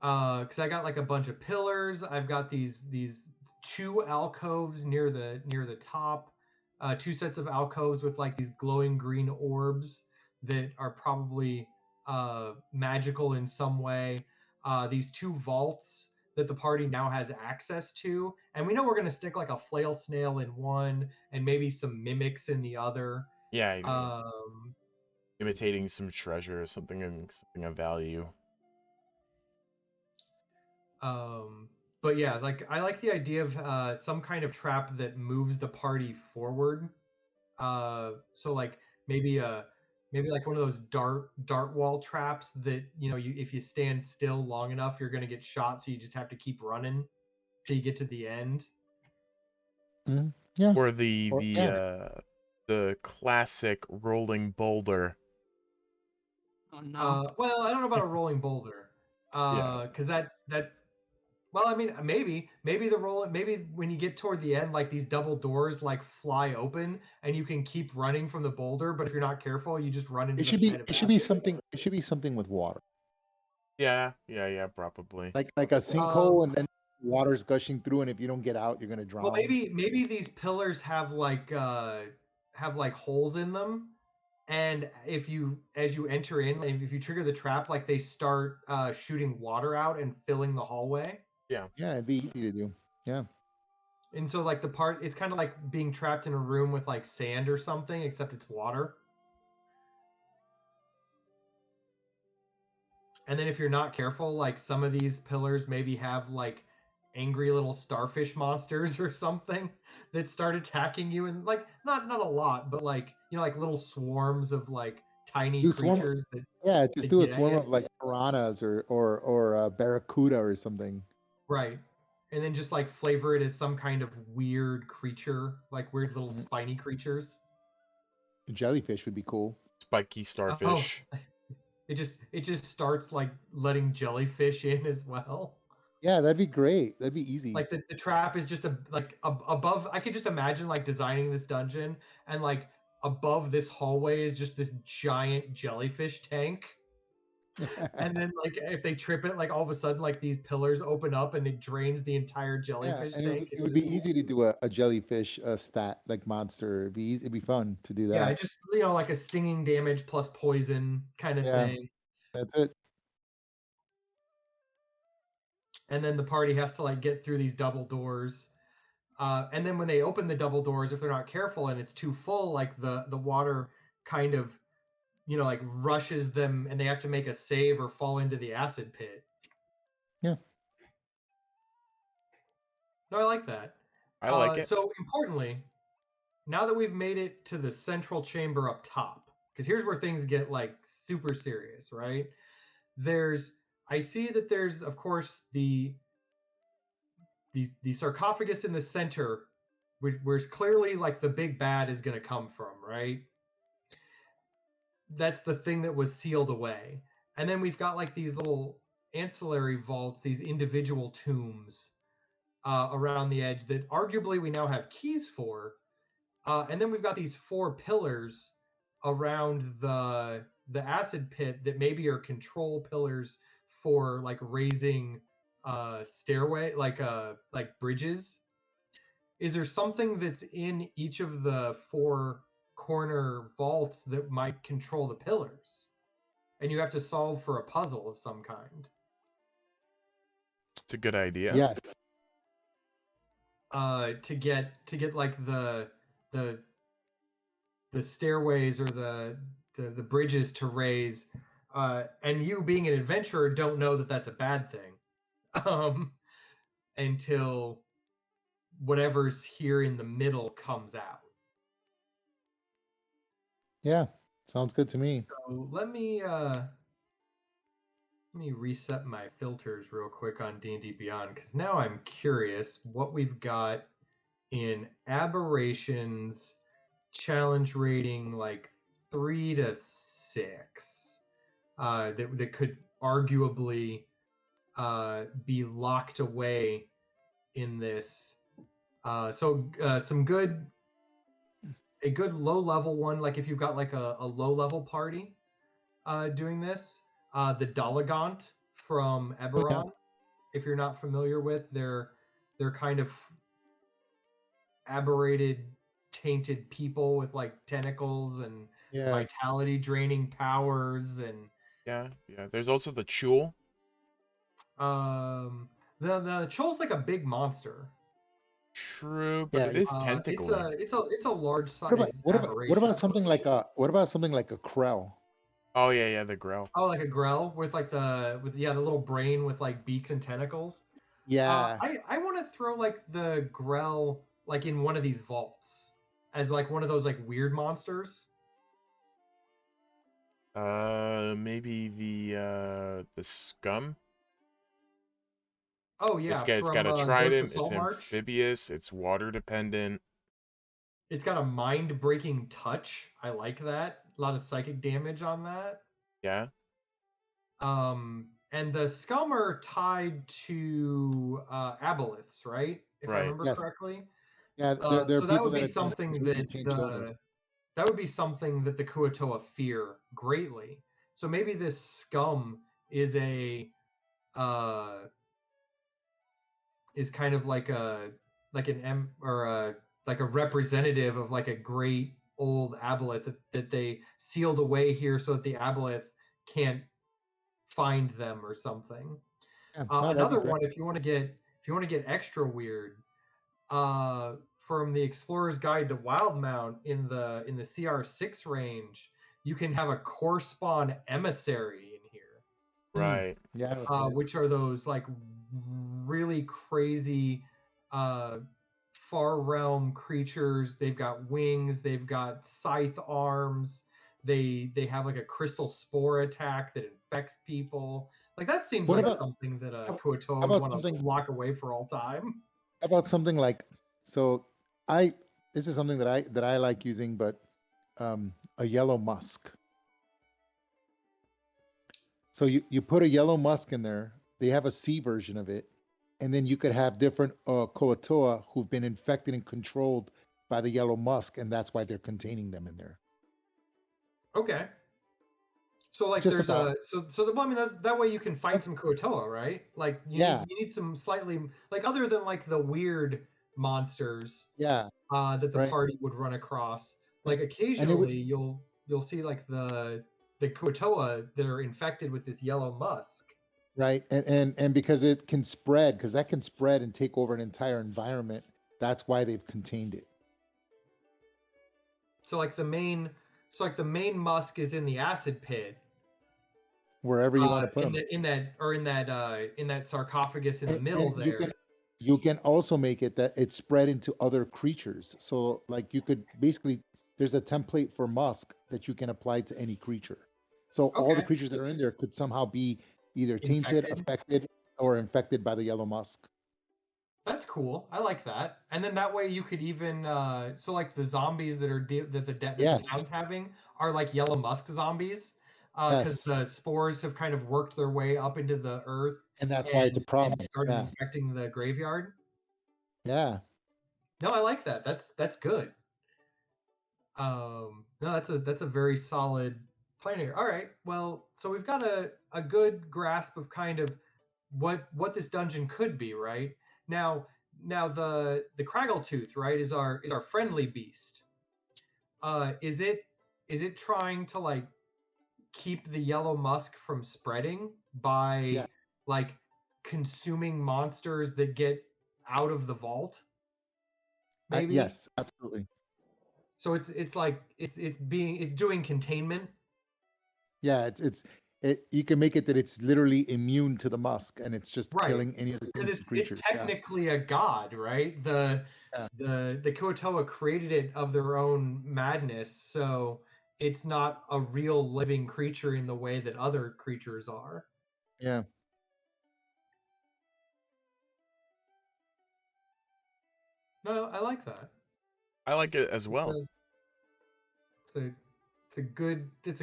Because I got like a bunch of pillars. I've got these two alcoves near the top, two sets of alcoves with like these glowing green orbs that are probably magical in some way. These two vaults that the party now has access to, and we know we're going to stick like a flail snail in one and maybe some mimics in the other. Yeah, I mean, Um, imitating some treasure or something of value. But yeah, like I like the idea of some kind of trap that moves the party forward. So like maybe maybe like one of those dart wall traps that you if you stand still long enough you're gonna get shot, so you just have to keep running till you get to the end. Yeah. Or Or, yeah. the classic rolling boulder. Oh no. Well, I don't know about a rolling boulder, Yeah. because that well, I mean, maybe the roll, maybe when you get toward the end, like these double doors like fly open and you can keep running from the boulder, but if you're not careful, you just run into the pit of It should be acid. something. It should be something with water, Yeah, probably. like a Um, sinkhole, and then water's gushing through, and if you don't get out, you're gonna well, drown. maybe these pillars have like holes in them, and if you as you enter in, if you trigger the trap, like they start shooting water out and filling the hallway. Yeah. Yeah, it'd be easy to do. Yeah. And so like it's kind of like being trapped in a room with like sand or something, except it's water. And then if you're not careful, like some of these pillars maybe have like angry little starfish monsters or something that start attacking you, and like not a lot, but like like little swarms of like tiny Do swarm. creatures Yeah, just that do a get at swarm you. of like piranhas or barracuda or something. Right. And then just like flavor it as some kind of weird creature, like weird little Mhm. spiny creatures. Jellyfish would be cool. Spiky Oh, starfish. it just starts like letting jellyfish in as well. Yeah, that'd be great. That'd be easy. Like the trap is just above. I could just imagine like designing this dungeon, and like above this hallway is just this giant jellyfish tank. And then like if they trip it, like all of a sudden like these pillars open up and it drains the entire Yeah, jellyfish and tank it into would be this hole. easy to do a jellyfish stat like monster. It'd be easy, it'd be fun to do Yeah, that. just like a stinging damage plus poison kind of Yeah, thing. that's it. And then the party has to like get through these double doors. And then when they open the double doors, if they're not careful and it's too full, like the water kind of like rushes them, and they have to make a save or fall into the acid pit. Yeah. No, I like that. I like it. So importantly, now that we've made it to the central chamber up top, because here's where things get like super serious, right? I see that there's of course the sarcophagus in the center, where's clearly like the big bad is going to come from, right? That's the thing that was sealed away. And then we've got like these little ancillary vaults, these individual tombs around the edge that arguably we now have keys for. And then we've got these four pillars around the acid pit that maybe are control pillars for like raising stairway, like bridges. Is there something that's in each of the four corner vaults that might control the pillars? And you have to solve for a puzzle of some kind. It's a good idea. Yes. To get like the stairways or the bridges to raise, and you being an adventurer don't know that that's a bad thing, um, until whatever's here in the middle comes out. Yeah, sounds good to me. So let me reset my filters real quick on D&D Beyond, because now I'm curious what we've got in aberrations challenge rating like 3 to 6 that could arguably be locked away in this. Some a good low level one, like if you've got like a low level party doing this, the Dolagaunt from Eberron. If you're not familiar with, they're kind of aberrated, tainted people with like tentacles and Yeah. vitality draining powers, and Yeah. There's also the Chul. the Chol's like a big monster. True, but Yeah. it is It's tentacly. it's a large What about size what about aberration. what about something like a Krell? Oh yeah, the Grell. Oh, like a Grell with like the little brain with like beaks and tentacles. Yeah. I want to throw like the Grell like in one of these vaults as like one of those like weird monsters. Maybe the Scum. Oh yeah, It's got from a Ghost of trident. It's Saltmarsh. amphibious. It's water dependent. It's got a mind-breaking touch. I like that. A lot of psychic damage on that. Yeah. And the Scum are tied to aboleths, right? If I Right. remember Yes. correctly. Yeah, there are So that people would that be are trying to something completely that change over. that would be something that the Kuatoa fear greatly. So maybe this Scum is a is kind of like a representative of like a great old aboleth that they sealed away here so that the aboleth can't find them or something. Yeah, no, that'd be Another great. one, if you want to get extra weird, from the Explorer's Guide to Wildmount in the CR6 range, you can have a core spawn emissary in here. Right. Yeah. Which are those like really crazy far realm creatures. They've got wings, they've got scythe arms, they have like a crystal spore attack that infects people. Like that seems What like about something that how Kuatoa how would about want to something lock away for all time. how about something like so I this is something that I like using, but a yellow musk. So you put a yellow musk in there. They have a C version of it, and then you could have different Koatoa who've been infected and controlled by the yellow musk, and that's why they're containing them in there. Okay. So like Just a there's thought. well, I mean that way you can fight some Kuatoa, right? Like Yeah, you need some slightly like other than like the weird monsters yeah, that the right. party would run across. Like And it would occasionally you'll see like the Kuatoa that are infected with this yellow musk. right, and because it can spread, because that can spread and take over an entire environment. That's why they've contained it. So like the main musk is in the acid pit. Wherever you want to put in them. in that sarcophagus in the middle And there. you can also make it that it's spread into other creatures. So like you could basically there's a template for musk that you can apply to any creature. So all the Okay. creatures that are in there could somehow be either tainted, Infected. affected, or infected by the yellow musk. That's cool. I like that. And then that way you could even so like the zombies that are that the Yes. town's having are like yellow musk zombies because Yes. the spores have kind of worked their way up into the earth And that's why it's a problem. and started Yeah. infecting the graveyard. Yeah. No, I like that. That's good. No, that's a very solid plan here. All right. Well, so we've got a good grasp of kind of what this dungeon could be, right? Now the Craggletooth, right, is our friendly beast. Is it trying to like keep the yellow musk from spreading by Yeah. like consuming monsters that get out of the vault? Maybe. Yes, absolutely. So it's like it's doing containment. Yeah, you can make it that it's literally immune to the musk and it's just Right. killing any of the Because tainted creatures. it's technically a god, right? The Yeah. the Kuatoa created it of their own madness, so it's not a real living creature in the way that other creatures are. Yeah. No, I like that. I like it as well. It's a it's a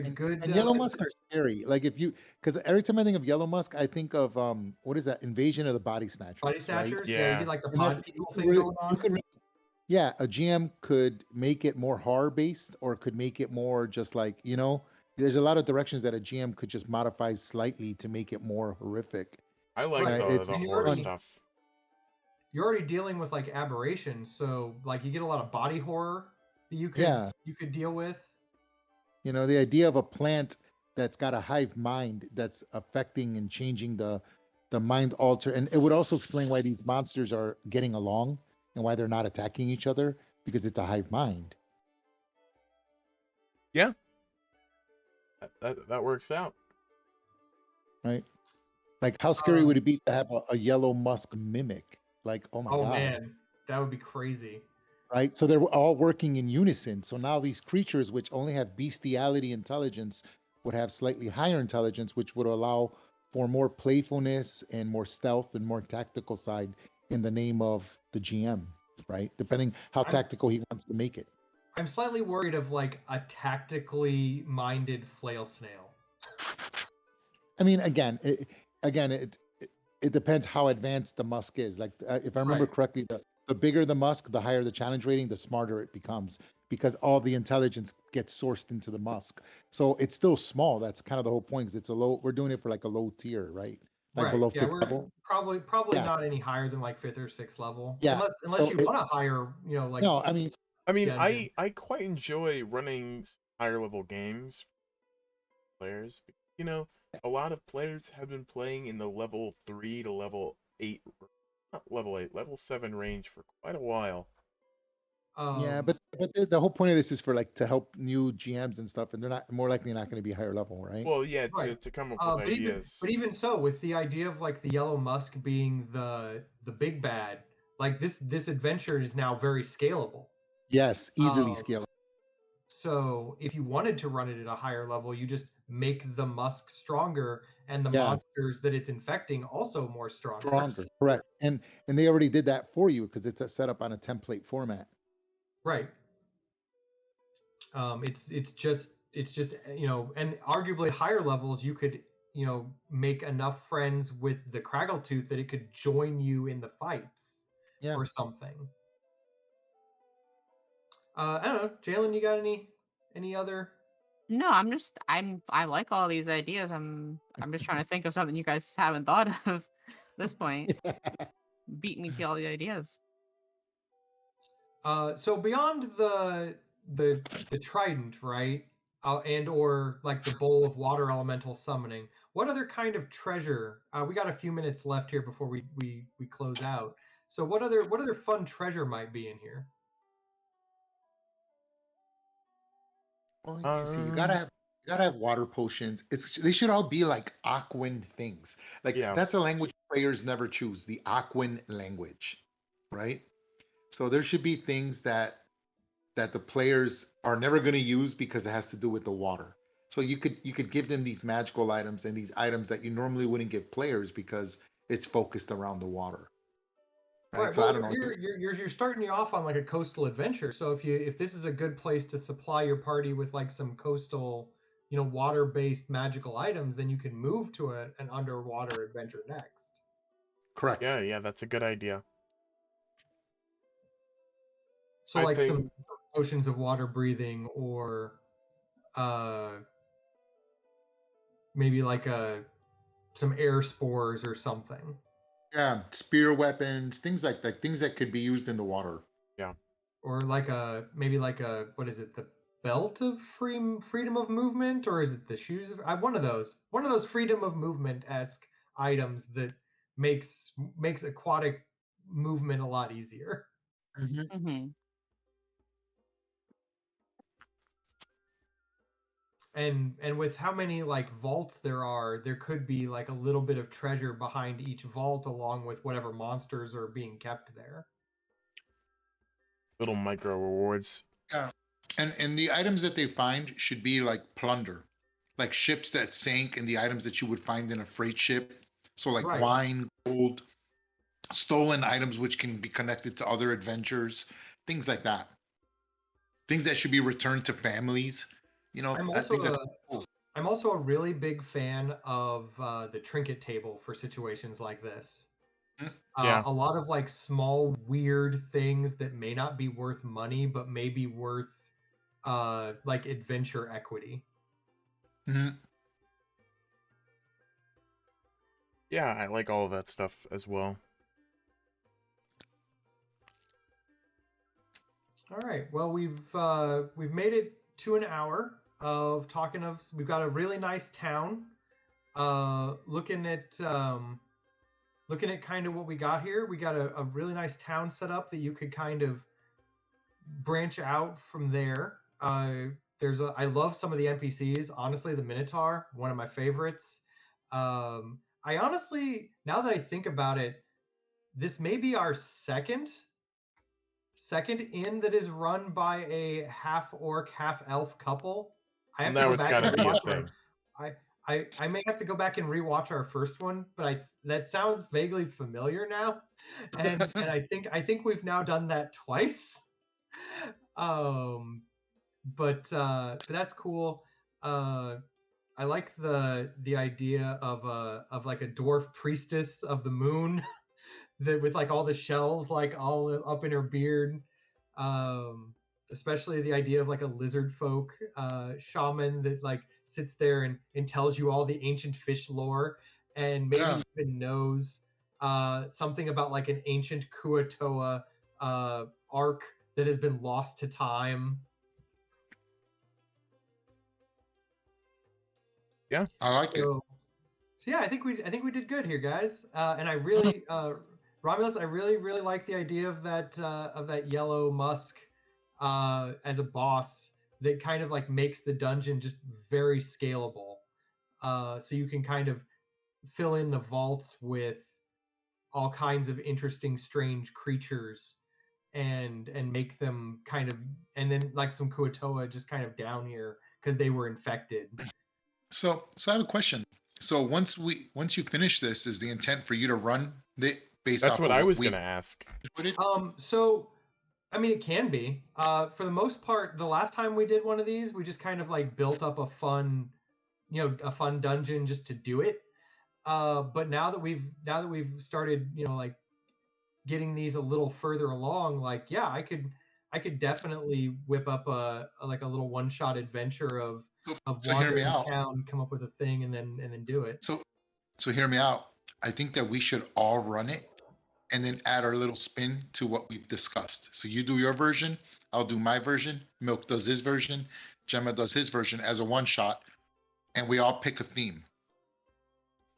good And yellow musk are scary. Like if you, because every time I think of yellow musk, I think of what is that? Invasion of the Body Snatchers. body right? snatchers. Yeah, you Yeah. get like the And that's pod people you thing really- going you on. could really- yeah, a GM could make it more horror based, or could make it more just like, there's a lot of directions that a GM could just modify slightly to make it more horrific. I like Right. It's the And horror fun. stuff. You're already dealing with like aberrations, so like you get a lot of body horror that you Yeah. could deal with. The idea of a plant that's got a hive mind that's affecting and changing the mind alter, and it would also explain why these monsters are getting along and why they're not attacking each other, because it's a hive mind. Yeah. That works out. Right? Like, how scary would it be to have a yellow musk mimic? Like, oh my Oh god. man, that would be crazy. Right? So they're all working in unison. So now these creatures, which only have bestiality intelligence, would have slightly higher intelligence, which would allow for more playfulness and more stealth and more tactical side in the name of the GM, right? Depending how I'm- tactical he wants to make it. I'm slightly worried of like a tactically minded flail snail. I mean, again, it depends how advanced the musk is. Like, if I remember Right. correctly, the bigger the musk, the higher the challenge rating, the smarter it becomes, because all the intelligence gets sourced into the musk. So it's still small. That's kind of the whole point. 'Cause it's a low. We're doing it for like a low tier, right? Like Right. below Yeah, fifth we're level. probably Yeah. not any higher than like 5th or 6th level. Yeah. Unless So you it, want a higher, like no, I mean, dungeon. I quite enjoy running higher level games for players. A lot of players have been playing in the level 3 to level 8, not level 8, level 7 range for quite a while. yeah, Um, but the whole point of this is for like to help new GMs and stuff, and they're not more likely not going to be higher level, right? Well, yeah, Right. to come up with but ideas. even so, with the idea of like the yellow musk being the big bad, like this adventure is now very scalable. Yes, easily Um, scalable. So if you wanted to run it at a higher level, you just make the musk stronger and the Yeah. monsters that it's infecting also more stronger. Stronger, correct. And they already did that for you because it's set up on a template format. Right. It's just and arguably higher levels you could make enough friends with the Craggletooth that it could join you in the fights Yeah. or something. I don't know, Jalen, you got any other? No, I like all these ideas. I'm just trying to think of something you guys haven't thought of at this point. Beat me to all the ideas. So beyond the trident, right? And or like the bowl of water elemental summoning. What other kind of treasure? We got a few minutes left here before we close out. So what other fun treasure might be in here? Well, you see, you gotta have water potions. They should all be like Aquan things. Like Yeah. that's a language players never choose, the Aquan language, right? So there should be things that the players are never going to use because it has to do with the water. So you could give them these magical items and these items that you normally wouldn't give players because it's focused around the water. Right. Right. So I Well, don't know. you're starting you off on like a coastal adventure. So if this is a good place to supply your party with like some coastal, water-based magical items, then you can move to an underwater adventure next. Correct. Yeah, that's a good idea. So like some potions of water breathing, or maybe like some air spores or something. Yeah, spear weapons, things like that, things that could be used in the water. Yeah. Or like maybe like what is it, the belt of freedom of movement, or is it the shoes of one of those freedom of movement-esque items that makes aquatic movement a lot easier. Mm-hmm. And with how many like vaults there could be like a little bit of treasure behind each vault, along with whatever monsters are being kept there. Little micro rewards. Yeah. And the items that they find should be like plunder, like ships that sank and the items that you would find in a freight ship. So like Right. wine, gold, stolen items which can be connected to other adventures, things like that. Things that should be returned to families. You know, I'm I also think that's a cool. I'm also a really big fan of the trinket table for situations like this. Mhm. Yeah. A lot of like small weird things that may not be worth money, but may be worth like adventure equity. Mhm. Yeah, I like all of that stuff as well. All right. Well, we've made it to an hour of talking of. We've got a really nice town. Looking at kind of what we got here. We got a really nice town set up that you could kind of branch out from there. I love some of the NPCs. Honestly, the Minotaur, one of my favorites. I honestly, now that I think about it, this may be our second inn that is run by a half orc, half elf couple. I have to Now go it's back got to and be a rewatch our. thing. I may have to go back and rewatch our first one, but that sounds vaguely familiar now, and I think we've now done that twice. Um, but that's cool. Uh, I like the idea of like a dwarf priestess of the moon that with like all the shells like all up in her beard. Um, Especially the idea of like a lizard folk shaman that like sits there and tells you all the ancient fish lore and Yeah. maybe even knows something about like an ancient Kuatoa arc that has been lost to time. Yeah. I like it. So yeah, I think we did good here, guys. And I really, Romulus, I really like the idea of that yellow Musk as a boss that kind of like makes the dungeon just very scalable. So you can kind of fill in the vaults with all kinds of interesting, strange creatures, and make them kind of, and then like some Kuatoa just kind of down here because they were infected. So I have a question. So once you finish this, is the intent for you to run it based That's off what of I what was we gonna ask. put it? So I mean, it can be. For the most part, the last time we did one of these, we just kind of like built up a fun dungeon just to do it. But now that we've started, like getting these a little further along, like yeah, I could definitely whip up like a little one-shot adventure of So hear me wandering out. town, come up with a thing, and then do it. So so hear me out. I think that we should all run it and then add our little spin to what we've discussed. So you do your version, I'll do my version, Milk does his version, Gemma does his version as a one shot, and we all pick a theme.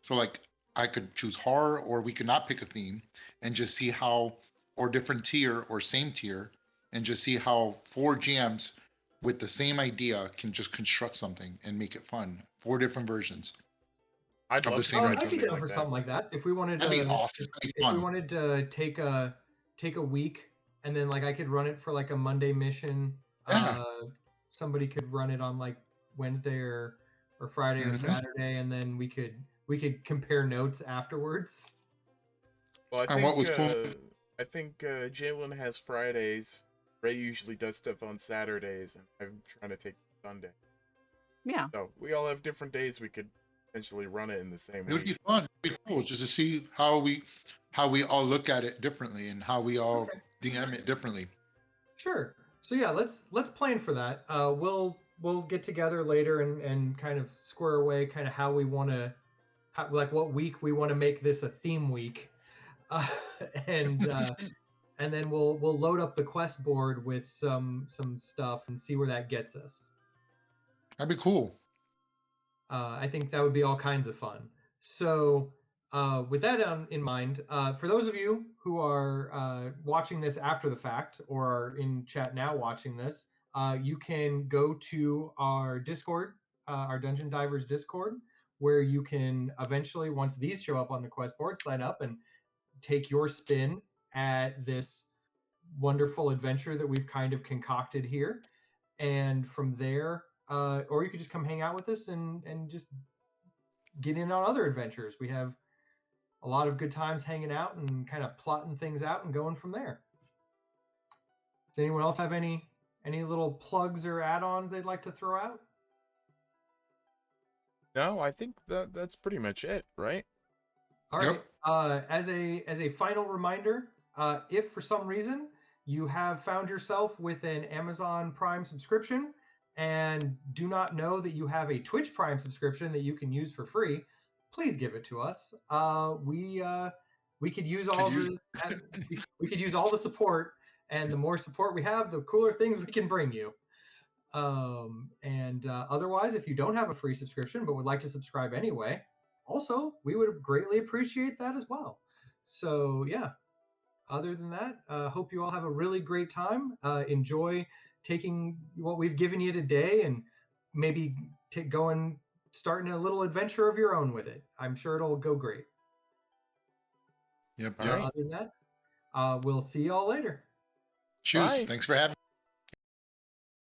So like I could choose horror or we could not pick a theme and just see how, or different tier or same tier, and just see how 4 GMs with the same idea can just construct something and make it fun. 4 different versions I'd of the love to same try I'd be something idea. down like for that. something like that. If we wanted That'd be to, awesome. That'd be if we fun. wanted to take a week, and then like I could run it for like a Monday mission. Yeah. Somebody could run it on like Wednesday or Friday or Mhm. Saturday, and then we could compare notes afterwards. Well, And what was cool, I think Jalen has Fridays. Ray usually does stuff on Saturdays, and I'm trying to take Sunday. Yeah. So we all have different days we could potentially run it in the same it would week. be fun. It'd be cool just to see how we all look at it differently and how we all Okay. DM it differently. Sure. So yeah, let's plan for that. We'll get together later and kind of square away kind of how we want to, like what week we want to make this a theme week, uh, and and then we'll load up the quest board with some stuff and see where that gets us. That'd be cool. I think that would be all kinds of fun. So, with that in mind, for those of you who are watching this after the fact or are in chat now watching this, you can go to our Discord, our Dungeon Divers Discord, where you can eventually, once these show up on the quest board, sign up and take your spin at this wonderful adventure that we've kind of concocted here. and from there, or you could just come hang out with us and just get in on other adventures. We have a lot of good times hanging out and kind of plotting things out and going from there. Does anyone else have any little plugs or add-ons they'd like to throw out? No, I think that's pretty much it, right? All right. As a final reminder, if for some reason you have found yourself with an Amazon Prime subscription and do not know that you have a Twitch Prime subscription that you can use for free, please give it to us. We could use we could use all the support, and the more support we have, the cooler things we can bring you. Otherwise, if you don't have a free subscription but would like to subscribe anyway, also we would greatly appreciate that as well. So yeah, other than that, hope you all have a really great time. Enjoy taking what we've given you today and maybe starting a little adventure of your own with it. I'm sure it'll go great. Yep. All right. Other than that, we'll see you all later. Choose. Bye. Thanks for having me.